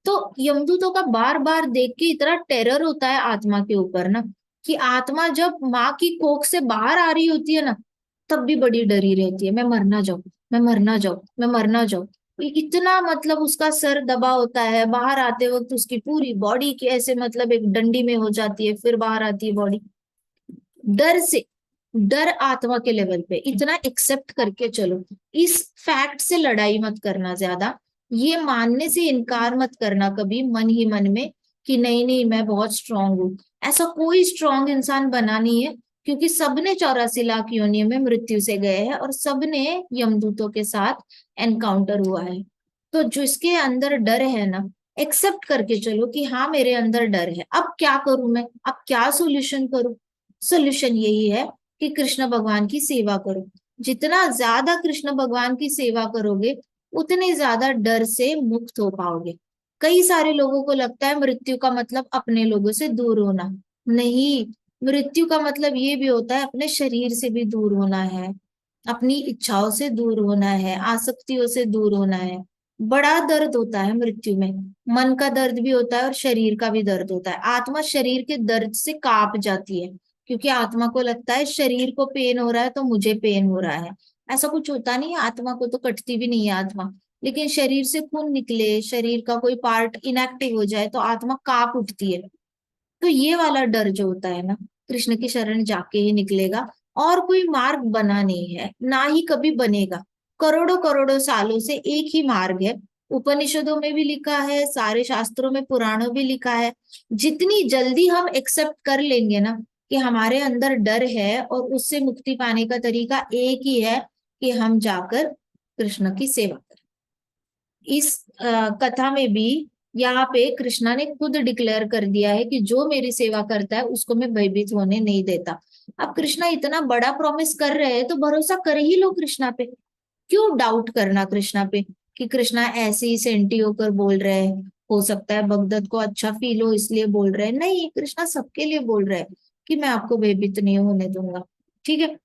तो यमदूतों का बार बार देख के इतना टेरर होता है आत्मा के ऊपर ना, कि आत्मा जब माँ की कोख से बाहर आ रही होती है ना, तब भी बड़ी डरी रहती है, मैं मर ना जाऊं, मैं मर ना जाऊं, मैं मर ना जाऊं। इतना मतलब उसका सर दबा होता है, बाहर आते वक्त उसकी पूरी बॉडी की ऐसे मतलब एक डंडी में हो जाती है, फिर बाहर आती है बॉडी। डर से, डर आत्मा के लेवल पे इतना एक्सेप्ट करके चलो। इस फैक्ट से लड़ाई मत करना ज्यादा, ये मानने से इनकार मत करना कभी मन ही मन में कि नहीं नहीं मैं बहुत स्ट्रांग हूं। ऐसा कोई स्ट्रांग इंसान बना नहीं है, क्योंकि सबने 84 लाख योनियों में मृत्यु से गए हैं और सबने यमदूतों के साथ एनकाउंटर हुआ है। तो जिसके अंदर डर है ना, एक्सेप्ट करके चलो कि हाँ मेरे अंदर डर है, अब क्या करूं मैं, अब क्या सोल्यूशन करूं? सोल्यूशन यही है कि कृष्ण भगवान की सेवा करो। जितना ज्यादा कृष्ण भगवान की सेवा करोगे, उतने ज्यादा डर से मुक्त हो पाओगे। कई सारे लोगों को लगता है मृत्यु का मतलब अपने लोगों से दूर होना। नहीं, मृत्यु का मतलब ये भी होता है अपने शरीर से भी दूर होना है, अपनी इच्छाओं से दूर होना है, आसक्तियों से दूर होना है। बड़ा दर्द होता है मृत्यु में, मन का दर्द भी होता है और शरीर का भी दर्द होता है। आत्मा शरीर के दर्द से कांप जाती है, क्योंकि आत्मा को लगता है शरीर को पेन हो रहा है तो मुझे पेन हो रहा है। ऐसा कुछ होता नहीं है, आत्मा को तो कटती भी नहीं है आत्मा। लेकिन शरीर से खून निकले, शरीर का कोई पार्ट इनएक्टिव हो जाए तो आत्मा कांप उठती है। तो ये वाला डर जो होता है ना, कृष्ण की शरण जाके ही निकलेगा। और कोई मार्ग बना नहीं है, ना ही कभी बनेगा। करोड़ों करोड़ों सालों से एक ही मार्ग है। उपनिषदों में भी लिखा है, सारे शास्त्रों में, पुराणों भी लिखा है। जितनी जल्दी हम एक्सेप्ट कर लेंगे ना कि हमारे अंदर डर है और उससे मुक्ति पाने का तरीका एक ही है कि हम जाकर कृष्ण की सेवा करें। इस कथा में भी यहाँ पे कृष्णा ने खुद डिक्लेयर कर दिया है कि जो मेरी सेवा करता है उसको मैं भयभीत होने नहीं देता। अब कृष्णा इतना बड़ा प्रॉमिस कर रहे हैं तो भरोसा कर ही लो कृष्णा पे। क्यों डाउट करना कृष्णा पे कि कृष्णा ऐसे ही सेंटी होकर बोल रहे हैं, हो सकता है भगदत्त को अच्छा फील हो इसलिए बोल रहे हैं। नहीं, कृष्णा सबके लिए बोल रहे हैं कि मैं आपको भयभीत नहीं होने दूंगा। ठीक है।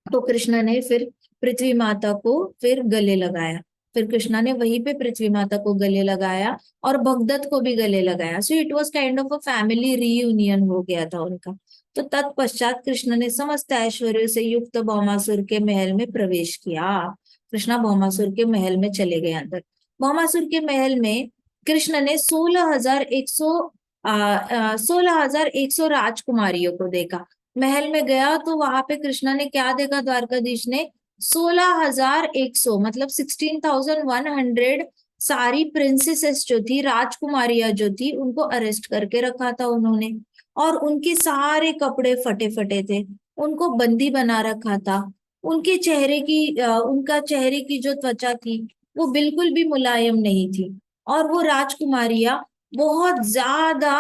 तो कृष्णा ने फिर पृथ्वी माता को फिर गले लगाया। फिर कृष्णा ने वहीं पे पृथ्वी माता को गले लगाया और भगदत्त को भी गले लगाया। So it was kind of a family reunion हो गया था उनका। तो तत्पश्चात कृष्ण ने समस्त ऐश्वर्य से युक्त भौमासुर के महल में प्रवेश किया। कृष्णा भौमासुर के महल में चले गए अंदर। भौमासुर के महल में कृष्ण ने 16,100 राजकुमारियों को देखा। महल में गया तो वहां पे कृष्णा ने क्या देखा? द्वारकाधीश ने 16,100 मतलब 16,100 सारी प्रिंसेसेस जो थी, राजकुमारियां जो थी, उनको अरेस्ट करके रखा था उन्होंने। और उनके सारे कपड़े फटे फटे थे, उनको बंदी बना रखा था। उनके चेहरे की उनका चेहरे की जो त्वचा थी वो बिल्कुल भी मुलायम नहीं थी। और वो राजकुमारियां बहुत ज्यादा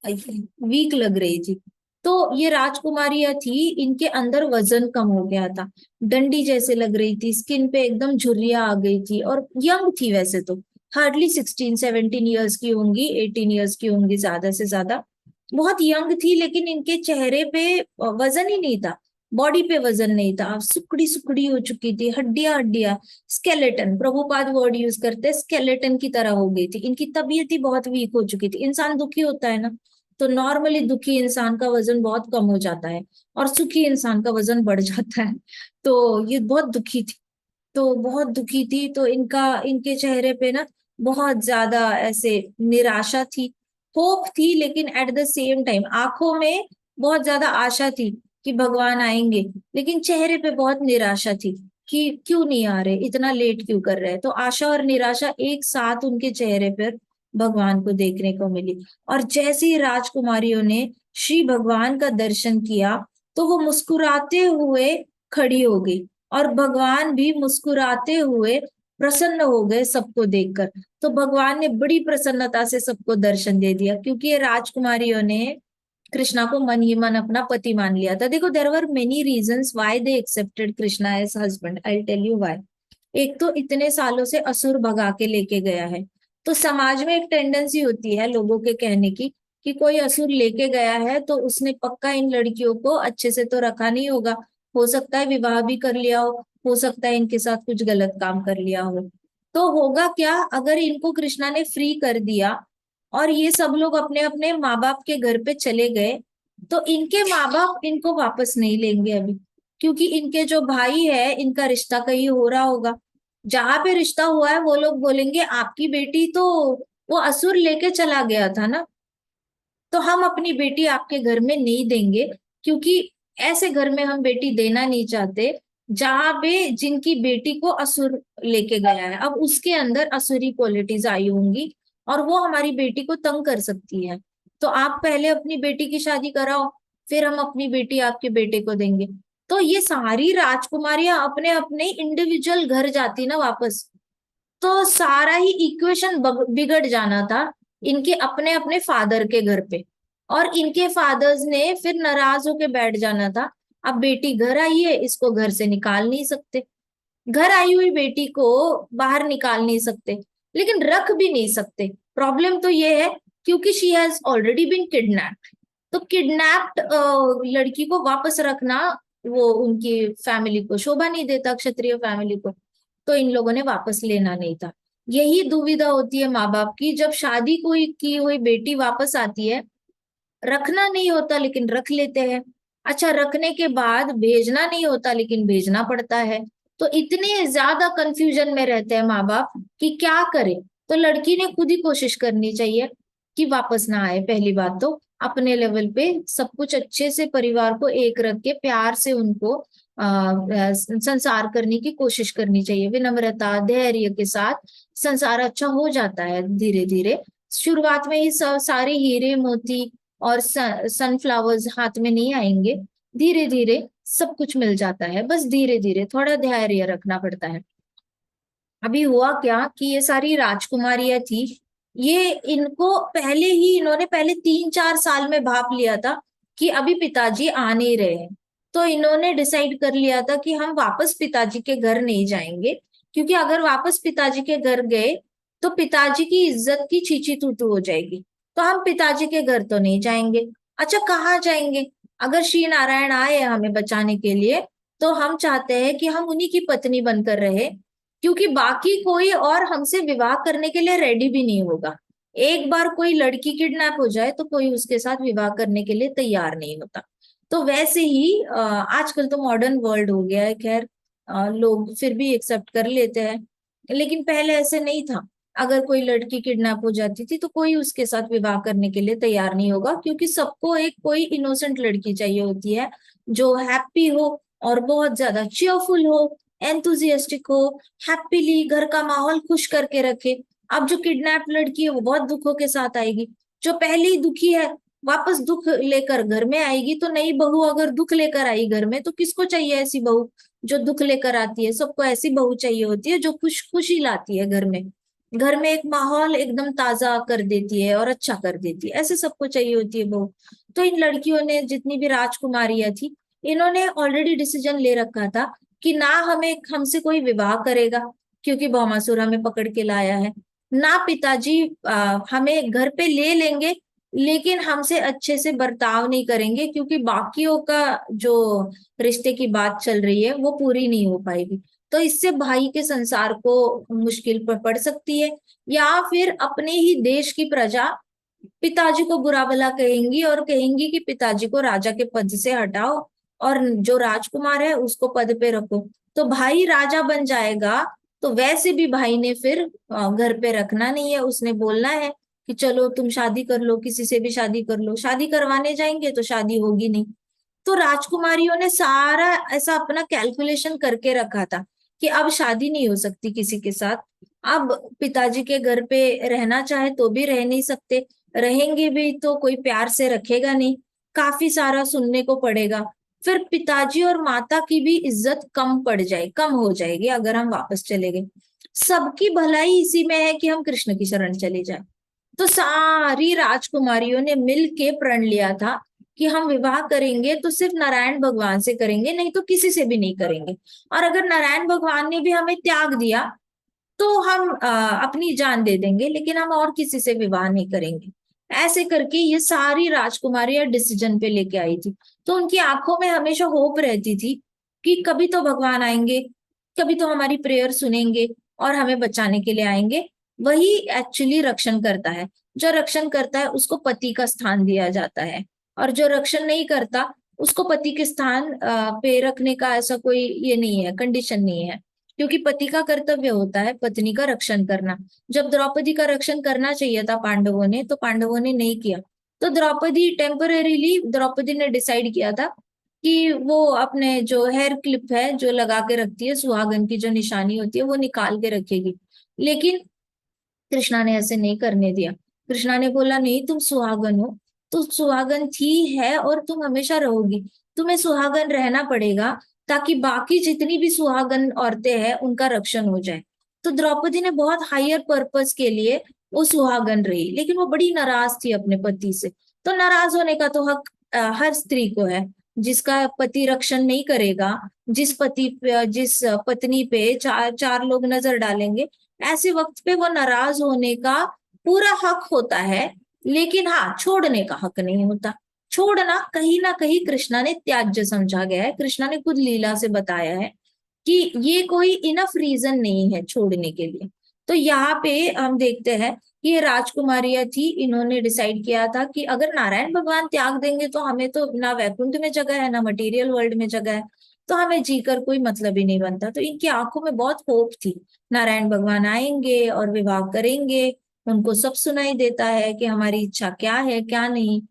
वीक लग रही थी। तो ये राजकुमारियां थी, इनके अंदर वजन कम हो गया था, डंडी जैसे लग रही थी, स्किन पे एकदम झुर्रियां आ गई थी, और यंग थी वैसे तो, हार्डली 16-17 ईयर्स की होंगी, 18 ईयर्स की होंगी ज्यादा से ज्यादा, बहुत यंग थी। लेकिन इनके चेहरे पे वजन ही नहीं था, बॉडी पे वजन नहीं था, सुकड़ी सुकड़ी हो चुकी थी, हड्डियां हड्डियां, स्केलेटन, प्रभुपाद वर्ड यूज करते, स्केलेटन की तरह हो गई थी। इनकी तबीयत ही बहुत वीक हो चुकी थी। इंसान दुखी होता है ना, तो नॉर्मली दुखी इंसान का वजन बहुत कम हो जाता है, और सुखी इंसान का वजन बढ़ जाता है। तो ये बहुत दुखी थी, तो बहुत दुखी थी। तो इनके चेहरे पे ना बहुत ज्यादा ऐसे निराशा थी, होप थी, लेकिन एट द सेम टाइम आंखों में बहुत ज्यादा आशा थी कि भगवान आएंगे, लेकिन चेहरे पे बहुत निराशा थी कि क्यों नहीं आ रहे, इतना लेट क्यों कर रहे हैं। तो आशा और निराशा एक साथ उनके चेहरे पर भगवान को देखने को मिली। और जैसे ही राजकुमारियों ने श्री भगवान का दर्शन किया, तो वो मुस्कुराते हुए खड़ी हो गई, और भगवान भी मुस्कुराते हुए प्रसन्न हो गए सबको देखकर। तो भगवान ने बड़ी प्रसन्नता से सबको दर्शन दे दिया, क्योंकि ये राजकुमारियों ने कृष्णा को मन ही मन अपना पति मान लिया था। देखो, there were many reasons why they accepted Krishna as husband, I tell you why. एक तो इतने सालों से असुर भगा के लेके गया है, तो समाज में एक टेंडेंसी होती है लोगों के कहने की कि कोई असुर लेके गया है तो उसने पक्का इन लड़कियों को अच्छे से तो रखा नहीं होगा, हो सकता है विवाह भी कर लिया हो सकता है इनके साथ कुछ गलत काम कर लिया हो। तो होगा क्या अगर इनको कृष्णा ने फ्री कर दिया और ये सब लोग अपने अपने माँ बाप के घर पे चले गए, तो इनके माँ बाप इनको वापस नहीं लेंगे अभी, क्योंकि इनके जो भाई है इनका रिश्ता कहीं हो रहा होगा, जहां पे रिश्ता हुआ है वो लोग बोलेंगे आपकी बेटी तो वो असुर लेके चला गया था ना, तो हम अपनी बेटी आपके घर में नहीं देंगे, क्योंकि ऐसे घर में हम बेटी देना नहीं चाहते जहां पे जिनकी बेटी को असुर लेके गया है, अब उसके अंदर असुरी क्वालिटीज आई होंगी और वो हमारी बेटी को तंग कर सकती है। तो आप पहले अपनी बेटी की शादी कराओ, फिर हम अपनी बेटी आपके बेटे को देंगे। तो ये सारी राजकुमारियां अपने अपने इंडिविजुअल घर जाती ना वापस, तो सारा ही इक्वेशन बिगड़ जाना था इनके अपने अपने फादर के घर पे, और इनके फादर्स ने फिर नाराज होके बैठ जाना था। अब बेटी घर आई है, इसको घर से निकाल नहीं सकते, घर आई हुई बेटी को बाहर निकाल नहीं सकते, लेकिन रख भी नहीं सकते। प्रॉब्लम तो ये है क्योंकि she has already been kidnapped, तो किडनैप्ड लड़की को वापस रखना वो उनकी फैमिली को शोभा नहीं देता, क्षत्रिय फैमिली को, तो इन लोगों ने वापस लेना नहीं था। यही दुविधा होती है माँ बाप की, जब शादी कोई की हुई बेटी वापस आती है, रखना नहीं होता लेकिन रख लेते हैं, अच्छा रखने के बाद भेजना नहीं होता लेकिन भेजना पड़ता है। तो इतने ज्यादा कंफ्यूजन में रहते हैं माँ बाप कि क्या करे। तो लड़की ने खुद ही कोशिश करनी चाहिए कि वापस ना आए। पहली बात तो अपने लेवल पे सब कुछ अच्छे से परिवार को एक रख के प्यार से उनको संसार करने की कोशिश करनी चाहिए, विनम्रता धैर्य के साथ संसार अच्छा हो जाता है धीरे धीरे। शुरुआत में ही सारे हीरे मोती और सनफ्लावर्स हाथ में नहीं आएंगे, धीरे धीरे सब कुछ मिल जाता है, बस धीरे धीरे थोड़ा धैर्य रखना पड़ता है। अभी हुआ क्या कि ये सारी राजकुमारियां थी, ये इनको पहले ही इन्होंने पहले 3-4 साल में भाप लिया था कि अभी पिताजी आ नहीं रहे हैं, तो इन्होंने डिसाइड कर लिया था कि हम वापस पिताजी के घर नहीं जाएंगे, क्योंकि अगर वापस पिताजी के घर गए तो पिताजी की इज्जत की चीची तूतू हो जाएगी, तो हम पिताजी के घर तो नहीं जाएंगे। अच्छा कहाँ जाएंगे, अगर श्री नारायण आए हमें बचाने के लिए तो हम चाहते हैं कि हम उन्हीं की पत्नी बनकर रहे, क्योंकि बाकी कोई और हमसे विवाह करने के लिए रेडी भी नहीं होगा। एक बार कोई लड़की किडनैप हो जाए तो कोई उसके साथ विवाह करने के लिए तैयार नहीं होता। तो वैसे ही आजकल तो मॉडर्न वर्ल्ड हो गया है, खैर लोग फिर भी एक्सेप्ट कर लेते हैं, लेकिन पहले ऐसे नहीं था। अगर कोई लड़की किडनैप हो जाती थी तो कोई उसके साथ विवाह करने के लिए तैयार नहीं होगा, क्योंकि सबको एक कोई इनोसेंट लड़की चाहिए होती है जो हैप्पी हो और बहुत ज्यादा चीयरफुल हो, एंथुजियास्टिक हो, हैप्पीली घर का माहौल खुश करके रखे। अब जो किडनैप लड़की है वो बहुत दुखों के साथ आएगी, जो पहले ही दुखी है वापस दुख लेकर घर में आएगी। तो नई बहू अगर दुख लेकर आई घर में, तो किसको चाहिए ऐसी बहू जो दुख लेकर आती है? सबको ऐसी बहू चाहिए होती है जो खुशी लाती है घर में, घर में एक माहौल एकदम ताजा कर देती है और अच्छा कर देती है, ऐसे सबको चाहिए होती है बहू। तो इन लड़कियों ने, जितनी भी राजकुमारियां थी, इन्होंने ऑलरेडी डिसीजन ले रखा था कि ना हमें हमसे कोई विवाह करेगा, क्योंकि भौमासुर हमें पकड़ के लाया है, ना पिताजी हमें घर पे ले लेंगे, लेकिन हमसे अच्छे से बर्ताव नहीं करेंगे, क्योंकि बाकियों का जो रिश्ते की बात चल रही है वो पूरी नहीं हो पाएगी। तो इससे भाई के संसार को मुश्किल पड़ सकती है। या फिर अपने ही देश की प्रजा पिताजी को बुरा भला कहेंगी और कहेंगी कि पिताजी को राजा के पद से हटाओ और जो राजकुमार है उसको पद पे रखो। तो भाई राजा बन जाएगा। तो वैसे भी भाई ने फिर घर पे रखना नहीं है, उसने बोलना है कि चलो तुम शादी कर लो, किसी से भी शादी कर लो। शादी करवाने जाएंगे तो शादी होगी नहीं। तो राजकुमारियों ने सारा ऐसा अपना कैलकुलेशन करके रखा था कि अब शादी नहीं हो सकती किसी के साथ। अब पिताजी के घर पे रहना चाहे तो भी रह नहीं सकते, रहेंगे भी तो कोई प्यार से रखेगा नहीं, काफी सारा सुनने को पड़ेगा। फिर पिताजी और माता की भी इज्जत कम हो जाएगी अगर हम वापस चले गए। सबकी भलाई इसी में है कि हम कृष्ण की शरण चले जाए। तो सारी राजकुमारियों ने मिल के प्रण लिया था कि हम विवाह करेंगे तो सिर्फ नारायण भगवान से करेंगे, नहीं तो किसी से भी नहीं करेंगे। और अगर नारायण भगवान ने भी हमें त्याग दिया तो हम अपनी जान दे देंगे, लेकिन हम और किसी से विवाह नहीं करेंगे। ऐसे करके ये सारी राजकुमारियां डिसीजन पे लेके आई थी। तो उनकी आंखों में हमेशा होप रहती थी कि कभी तो भगवान आएंगे, कभी तो हमारी प्रेयर सुनेंगे और हमें बचाने के लिए आएंगे। वही एक्चुअली रक्षण करता है। जो रक्षण करता है उसको पति का स्थान दिया जाता है, और जो रक्षण नहीं करता उसको पति के स्थान पे रखने का ऐसा कोई ये नहीं है, कंडीशन नहीं है। क्योंकि पति का कर्तव्य होता है पत्नी का रक्षण करना। जब द्रौपदी का रक्षण करना चाहिए था पांडवों ने, तो पांडवों ने नहीं किया। तो द्रौपदी टेम्परेरीली, द्रौपदी ने डिसाइड किया था कि वो अपने जो हेयर क्लिप है जो लगा के रखती है, सुहागन की जो निशानी होती है, वो निकाल के रखेगी। लेकिन कृष्णा ने ऐसे नहीं करने दिया। कृष्णा ने बोला नहीं, तुम सुहागन हो, तो सुहागन थी, है और तुम हमेशा रहोगी। तुम्हें सुहागन रहना पड़ेगा ताकि बाकी जितनी भी सुहागन औरतें हैं उनका रक्षण हो जाए। तो द्रौपदी ने बहुत हायर पर्पस के लिए वो सुहागन रही, लेकिन वो बड़ी नाराज थी अपने पति से। तो नाराज होने का तो हक हर स्त्री को है। जिसका पति रक्षण नहीं करेगा, जिस पत्नी पे चार चार लोग नजर डालेंगे, ऐसे वक्त पे वो नाराज होने का पूरा हक होता है। लेकिन हाँ, छोड़ने का हक नहीं होता। छोड़ना कहीं ना कहीं कृष्णा ने त्याज्य समझा गया है। कृष्णा ने खुद लीला से बताया है कि ये कोई इनफ रीजन नहीं है छोड़ने के लिए। तो यहाँ पे हम देखते हैं कि ये राजकुमारियां थी, इन्होंने डिसाइड किया था कि अगर नारायण भगवान त्याग देंगे तो हमें तो ना वैकुंठ में जगह है ना मटेरियल वर्ल्ड में जगह है, तो हमें जीकर कोई मतलब ही नहीं बनता। तो इनकी आंखों में बहुत होप थी, नारायण भगवान आएंगे और विवाह करेंगे, उनको सब सुनाई देता है कि हमारी इच्छा क्या है क्या नहीं।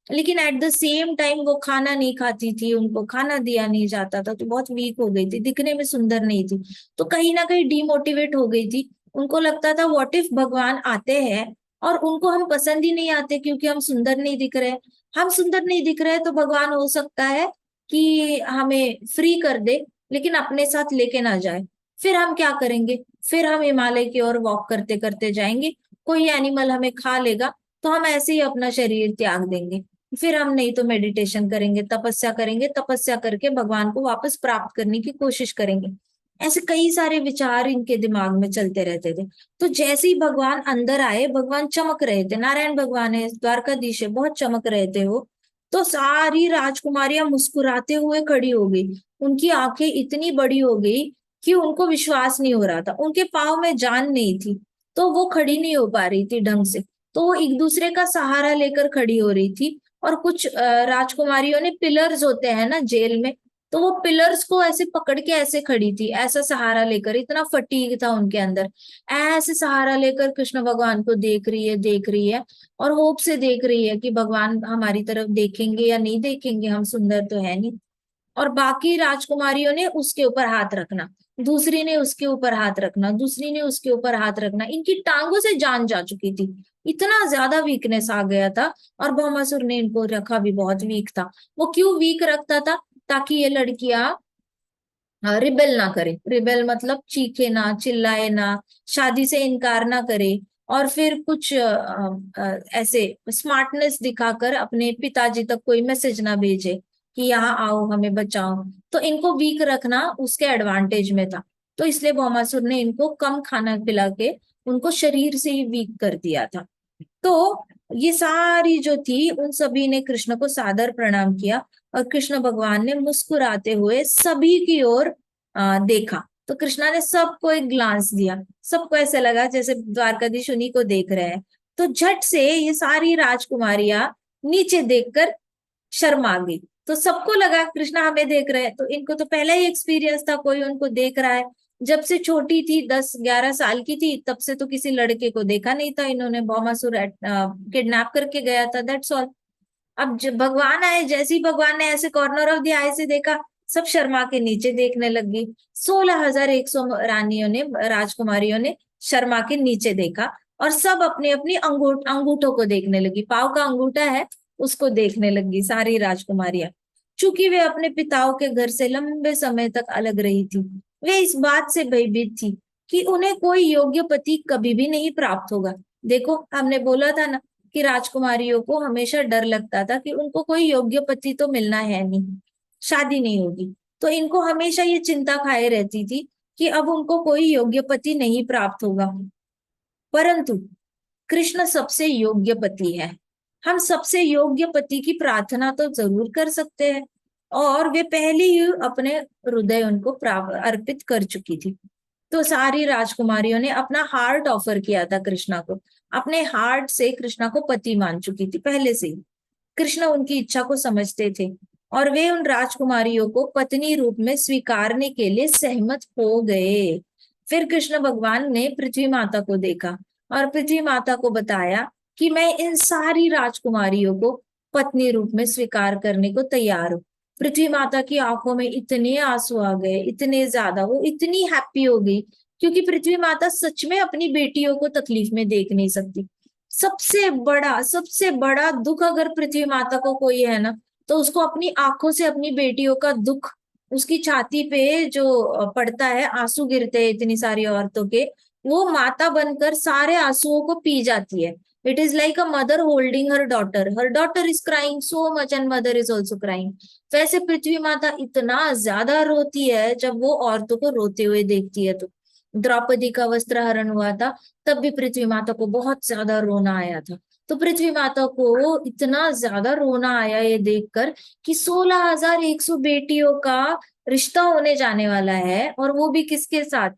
लेकिन एट द सेम टाइम वो खाना नहीं खाती थी, उनको खाना दिया नहीं जाता था, तो बहुत वीक हो गई थी, दिखने में सुंदर नहीं थी। तो कहीं ना कहीं डिमोटिवेट हो गई थी। उनको लगता था व्हाट इफ भगवान आते हैं और उनको हम पसंद ही नहीं आते क्योंकि हम सुंदर नहीं दिख रहे। हम सुंदर नहीं दिख रहे तो भगवान हो सकता है कि हमें फ्री कर दे, लेकिन अपने साथ लेके ना जाए। फिर हम क्या करेंगे? फिर हम हिमालय की ओर वॉक करते करते जाएंगे, कोई एनिमल हमें खा लेगा, तो हम ऐसे ही अपना शरीर त्याग देंगे। फिर हम नहीं तो मेडिटेशन करेंगे, तपस्या करेंगे, तपस्या करके भगवान को वापस प्राप्त करने की कोशिश करेंगे। ऐसे कई सारे विचार इनके दिमाग में चलते रहते थे। तो जैसे ही भगवान अंदर आए, भगवान चमक रहे थे, नारायण भगवान है, द्वारकाधीश है, बहुत चमक रहे थे वो। तो सारी राजकुमारियां मुस्कुराते हुए खड़ी हो गई। उनकी आंखें इतनी बड़ी हो गई कि उनको विश्वास नहीं हो रहा था, उनके पाँव में जान नहीं थी, तो वो खड़ी नहीं हो पा रही थी ढंग से। तो वो एक दूसरे का सहारा लेकर खड़ी हो रही थी। और कुछ राजकुमारियों ने, पिलर्स होते हैं ना जेल में, तो वो पिलर्स को ऐसे पकड़ के ऐसे खड़ी थी, ऐसा सहारा लेकर, इतना फटीग था उनके अंदर। ऐसे सहारा लेकर कृष्ण भगवान को देख रही है और होप से देख रही है कि भगवान हमारी तरफ देखेंगे या नहीं देखेंगे, हम सुंदर तो है नहीं। और बाकी राजकुमारियों ने उसके ऊपर हाथ रखना, दूसरी ने उसके ऊपर हाथ रखना, दूसरी ने उसके ऊपर हाथ रखना। इनकी टांगों से जान जा चुकी थी, इतना ज्यादा वीकनेस आ गया था। और भौमासुर ने इनको रखा भी बहुत वीक था। वो क्यों वीक रखता था? ताकि ये लड़कियां रिबेल ना करे। रिबेल मतलब चीखे ना, चिल्लाए ना, शादी से इनकार ना करे, और फिर कुछ ऐसे स्मार्टनेस दिखाकर अपने पिताजी तक कोई मैसेज ना भेजे कि यहाँ आओ हमें बचाओ। तो इनको वीक रखना उसके एडवांटेज में था। तो इसलिए भौमासुर ने इनको कम खाना खिला के उनको शरीर से ही वीक कर दिया था। तो ये सारी जो थी, उन सभी ने कृष्ण को सादर प्रणाम किया, और कृष्ण भगवान ने मुस्कुराते हुए सभी की ओर देखा। तो कृष्णा ने सबको एक ग्लांस दिया, सबको ऐसे लगा जैसे द्वारकाधीश उन्हीं को देख रहे हैं। तो झट से ये सारी राजकुमारियां नीचे देखकर शर्मा गई। तो सबको लगा कृष्णा हमें देख रहे हैं, तो इनको तो पहले ही एक्सपीरियंस था, कोई उनको देख रहा है। जब से छोटी थी, 10-11 साल की थी, तब से तो किसी लड़के को देखा नहीं था इन्होंने। भौमासुर किडनैप करके गया था, दैट्स ऑल। अब जब भगवान आए, जैसे ही भगवान ने ऐसे कॉर्नर ऑफ द आई से देखा, सब शर्मा के नीचे देखने लग गई। 16,100 रानियों ने, राजकुमारियों ने शर्मा के नीचे देखा, और सब अपनी अपनी अंगूठों को देखने लगी। पाव का अंगूठा है, उसको देखने लगी सारी राजकुमारियां। चूंकि वे अपने पिताओं के घर से लंबे समय तक अलग रही थी, वे इस बात से भयभीत थी कि उन्हें कोई योग्य पति कभी भी नहीं प्राप्त होगा। देखो, हमने बोला था ना कि राजकुमारियों को हमेशा डर लगता था कि उनको कोई योग्य पति तो मिलना है नहीं, शादी नहीं होगी। तो इनको हमेशा ये चिंता खाए रहती थी कि अब उनको कोई योग्य पति नहीं प्राप्त होगा। परंतु कृष्ण सबसे योग्य पति है। हम सबसे योग्य पति की प्रार्थना तो जरूर कर सकते हैं, और वे पहले ही अपने हृदय उनको अर्पित कर चुकी थी। तो सारी राजकुमारियों ने अपना हार्ट ऑफर किया था कृष्णा को, अपने हार्ट से कृष्णा को पति मान चुकी थी पहले से ही। कृष्ण उनकी इच्छा को समझते थे, और वे उन राजकुमारियों को पत्नी रूप में स्वीकारने के लिए सहमत हो गए। फिर कृष्ण भगवान ने पृथ्वी माता को देखा, और पृथ्वी माता को बताया कि मैं इन सारी राजकुमारियों को पत्नी रूप में स्वीकार करने को तैयार हूँ। पृथ्वी माता की आंखों में इतने आंसू आ गए, इतने ज्यादा, वो इतनी हैप्पी हो गई, क्योंकि पृथ्वी माता सच में अपनी बेटियों को तकलीफ में देख नहीं सकती। सबसे बड़ा दुख अगर पृथ्वी माता को कोई है ना, तो उसको अपनी आंखों से अपनी बेटियों का दुख, उसकी छाती पे जो पड़ता है, आंसू गिरते हैं इतनी सारी औरतों के, वो माता बनकर सारे आंसुओं को पी जाती है। It is like a mother holding her daughter is crying so much and mother is also crying. वैसे पृथ्वी माता इतना ज्यादा रोती है जब वो औरतों को रोते हुए देखती है। तो द्रौपदी का वस्त्र हरण हुआ था, तब भी पृथ्वी माता को बहुत ज्यादा रोना आया था। तो पृथ्वी माता को इतना ज्यादा रोना आया ये देखकर कि 16,100 बेटियों का रिश्ता होने जाने वाला है, और वो भी किसके साथ?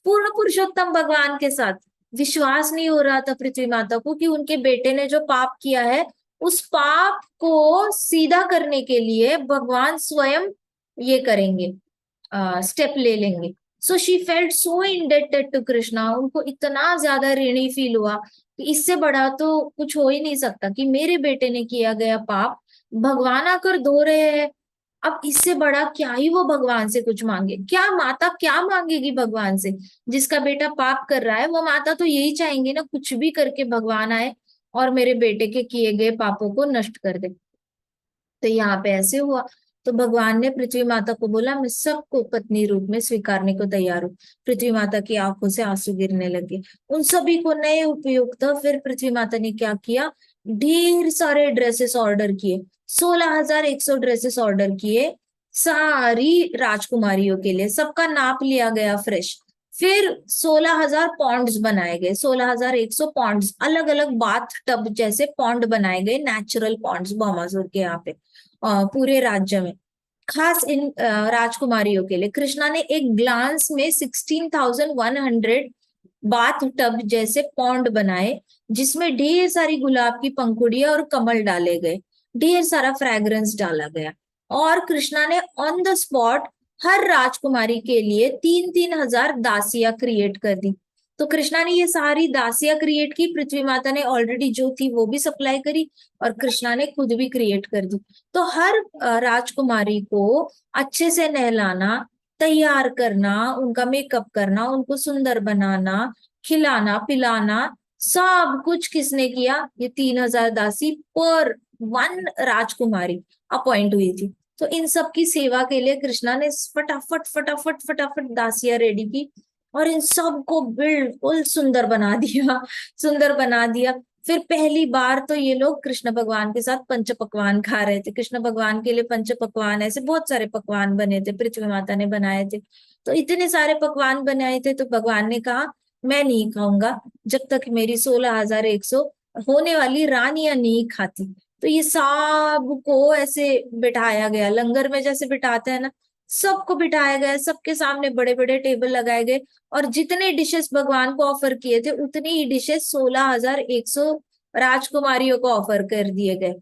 पूर्ण पुरुषोत्तम भगवान के साथ। विश्वास नहीं हो रहा था पृथ्वी माता को कि उनके बेटे ने जो पाप किया है, उस पाप को सीधा करने के लिए भगवान स्वयं ये करेंगे, स्टेप ले लेंगे। So she felt so indebted to Krishna. उनको इतना ज्यादा ऋणी फील हुआ कि इससे बड़ा तो कुछ हो ही नहीं सकता कि मेरे बेटे ने किया गया पाप भगवान आकर धो रहे हैं। अब इससे बड़ा क्या ही वो भगवान से कुछ मांगे? क्या माता क्या मांगेगी भगवान से? जिसका बेटा पाप कर रहा है, वो माता तो यही चाहेंगी ना, कुछ भी करके भगवान आए और मेरे बेटे के किए गए पापों को नष्ट कर दे। तो यहाँ पे ऐसे हुआ। तो भगवान ने पृथ्वी माता को बोला, मैं सबको पत्नी रूप में स्वीकारने को तैयार हूँ। पृथ्वी माता की आंखों से आंसू गिरने लगे। उन सभी को नए उपयुक्त, फिर पृथ्वी माता ने क्या किया, ढेर सारे ड्रेसेस ऑर्डर किए, 16,100 ड्रेसेस ऑर्डर किए सारी राजकुमारियों के लिए। सबका नाप लिया गया फ्रेश। फिर 16,000 पॉन्ड्स बनाए गए, 16,100 पॉन्ड्स, अलग अलग बाथ टब जैसे पॉन्ड बनाए गए, नेचुरल पॉन्ड्स भौमासुर के यहाँ पे पूरे राज्य में, खास इन राजकुमारियों के लिए। कृष्णा ने एक ग्लांस में 16,100 बाथ टब जैसे पॉन्ड बनाए, जिसमें ढेर सारी गुलाब की पंखुड़ियां और कमल डाले गए, ढेर सारा फ्रेग्रेंस डाला गया। और कृष्णा ने ऑन द स्पॉट हर राजकुमारी के लिए 3-3 हजार दासियां क्रिएट कर दी। तो कृष्णा ने ये सारी दासियां क्रिएट की, पृथ्वी माता ने ऑलरेडी जो थी वो भी सप्लाई करी, और कृष्णा ने खुद भी क्रिएट कर दी। तो हर राजकुमारी को अच्छे से नहलाना, तैयार करना, उनका मेकअप करना, उनको सुंदर बनाना, खिलाना पिलाना, सब कुछ किसने किया? ये 3,000 दासी पर वन राजकुमारी अपॉइंट हुई थी। तो इन सब की सेवा के लिए कृष्णा ने फटाफट फटाफट फटाफट दासियां रेडी की, और इन सबको बिल्कुल सुंदर बना दिया, सुंदर बना दिया। फिर पहली बार तो ये लोग कृष्ण भगवान के साथ पंच पकवान खा रहे थे। कृष्ण भगवान के लिए पंच पकवान, ऐसे बहुत सारे पकवान बने थे, पृथ्वी माता ने बनाए थे। तो इतने सारे पकवान बनाए थे, तो भगवान ने कहा मैं नहीं खाऊंगा जब तक मेरी 16,100 होने वाली रानियां नहीं खाती। तो ये सब को ऐसे बिठाया गया, लंगर में जैसे बिठाते हैं ना, सबको बिठाया गया, सबके सामने बड़े बड़े टेबल लगाए गए, और जितने डिशेस भगवान को ऑफर किए थे उतनी ही डिशेस 16,100 राजकुमारियों को ऑफर कर दिए गए।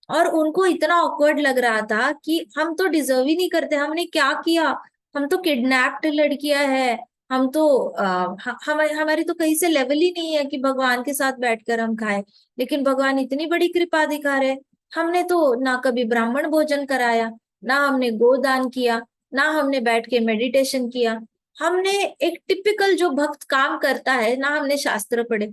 और उनको इतना ऑकवर्ड लग रहा था कि हम तो डिजर्व ही नहीं करते, हमने क्या किया, हम तो किडनैप्ड लड़कियां हैं, हम तो हमारी तो कहीं से लेवल ही नहीं है कि भगवान के साथ बैठकर हम खाएं। लेकिन भगवान इतनी बड़ी कृपा दिखा रहे, हमने तो ना कभी ब्राह्मण भोजन कराया, ना हमने गोदान किया, ना हमने बैठ के मेडिटेशन किया, हमने एक टिपिकल जो भक्त काम करता है ना, हमने शास्त्र पढ़े,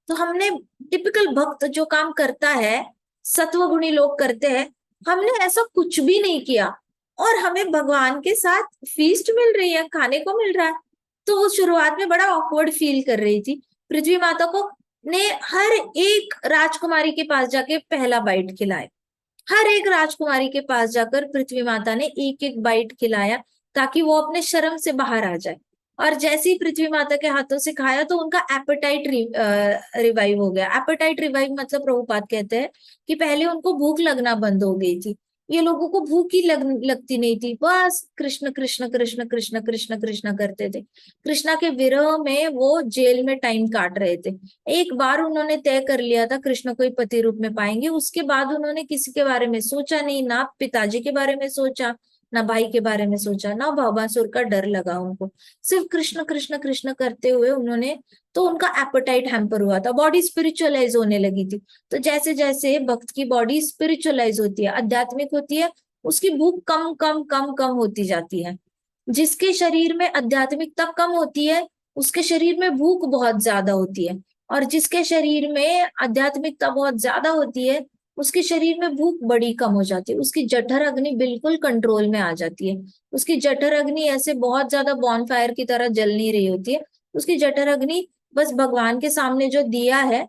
तो हमने टिपिकल भक्त जो काम करता है, सत्वगुणी लोग करते हैं, हमने ऐसा कुछ भी नहीं किया, और हमें भगवान के साथ फीस्ट मिल रही है, खाने को मिल रहा है। तो वो शुरुआत में बड़ा ऑकवर्ड फील कर रही थी। पृथ्वी माता को ने हर एक राजकुमारी के पास जाके पहला बाइट खिलाया, हर एक राजकुमारी के पास जाकर पृथ्वी माता ने एक एक बाइट खिलाया, ताकि वो अपने शर्म से बाहर आ जाए। और जैसे ही पृथ्वी माता के हाथों से खाया तो उनका एपेटाइट रिवाइव हो गया। एपेटाइट रिवाइव मतलब प्रभुपाद कहते हैं कि पहले उनको भूख लगना बंद हो गई थी, ये लोगों को भूख ही लगती नहीं थी, बस कृष्ण कृष्ण कृष्ण कृष्ण कृष्ण कृष्ण करते थे। कृष्णा के विरह में वो जेल में टाइम काट रहे थे। एक बार उन्होंने तय कर लिया था कृष्ण को ही पति रूप में पाएंगे, उसके बाद उन्होंने किसी के बारे में सोचा नहीं, ना पिताजी के बारे में सोचा, ना भाई के बारे में सोचा, ना भवासुर का डर लगा उनको, सिर्फ कृष्ण कृष्ण कृष्ण करते हुए उन्होंने, तो उनका एपेटाइट हैम्पर हुआ था, बॉडी स्पिरिचुअलाइज होने लगी थी। तो जैसे जैसे भक्त की बॉडी स्पिरिचुअलाइज होती है, आध्यात्मिक होती है, उसकी भूख कम कम कम कम होती जाती है। जिसके शरीर में आध्यात्मिकता कम होती है, उसके शरीर में भूख बहुत ज्यादा होती है, और जिसके शरीर में आध्यात्मिकता बहुत ज्यादा होती है, उसके शरीर में भूख बड़ी कम हो जाती है, उसकी जठर अग्नि बिल्कुल कंट्रोल में आ जाती है। उसकी जठर अग्नि ऐसे बहुत ज्यादा बॉनफायर की तरह जल नहीं रही होती है, उसकी जठर अग्नि बस भगवान के सामने जो दिया है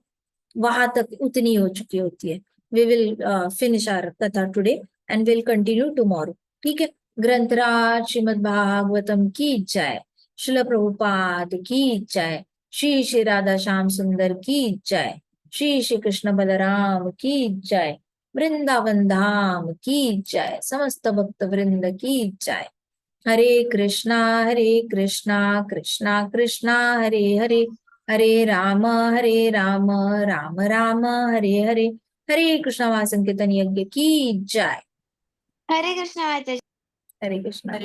वहां तक उतनी हो चुकी होती है। वी विल फिनिश आवर कथा today and will continue tomorrow. ठीक है। ग्रंथराज श्रीमद् भागवतम की जय, श्रील प्रभुपाद की जय, श्री श्री राधा श्याम सुंदर की जय, श्री श्री कृष्ण बलराम की जय, वृंदावन धाम की जय, समस्त भक्त वृंद की जय। हरे कृष्णा कृष्णा कृष्णा हरे हरे, हरे राम राम राम हरे हरे। हरे कृष्णा महासंकीर्तन यज्ञ की जय। हरे कृष्णा माता जी। हरे कृष्णा।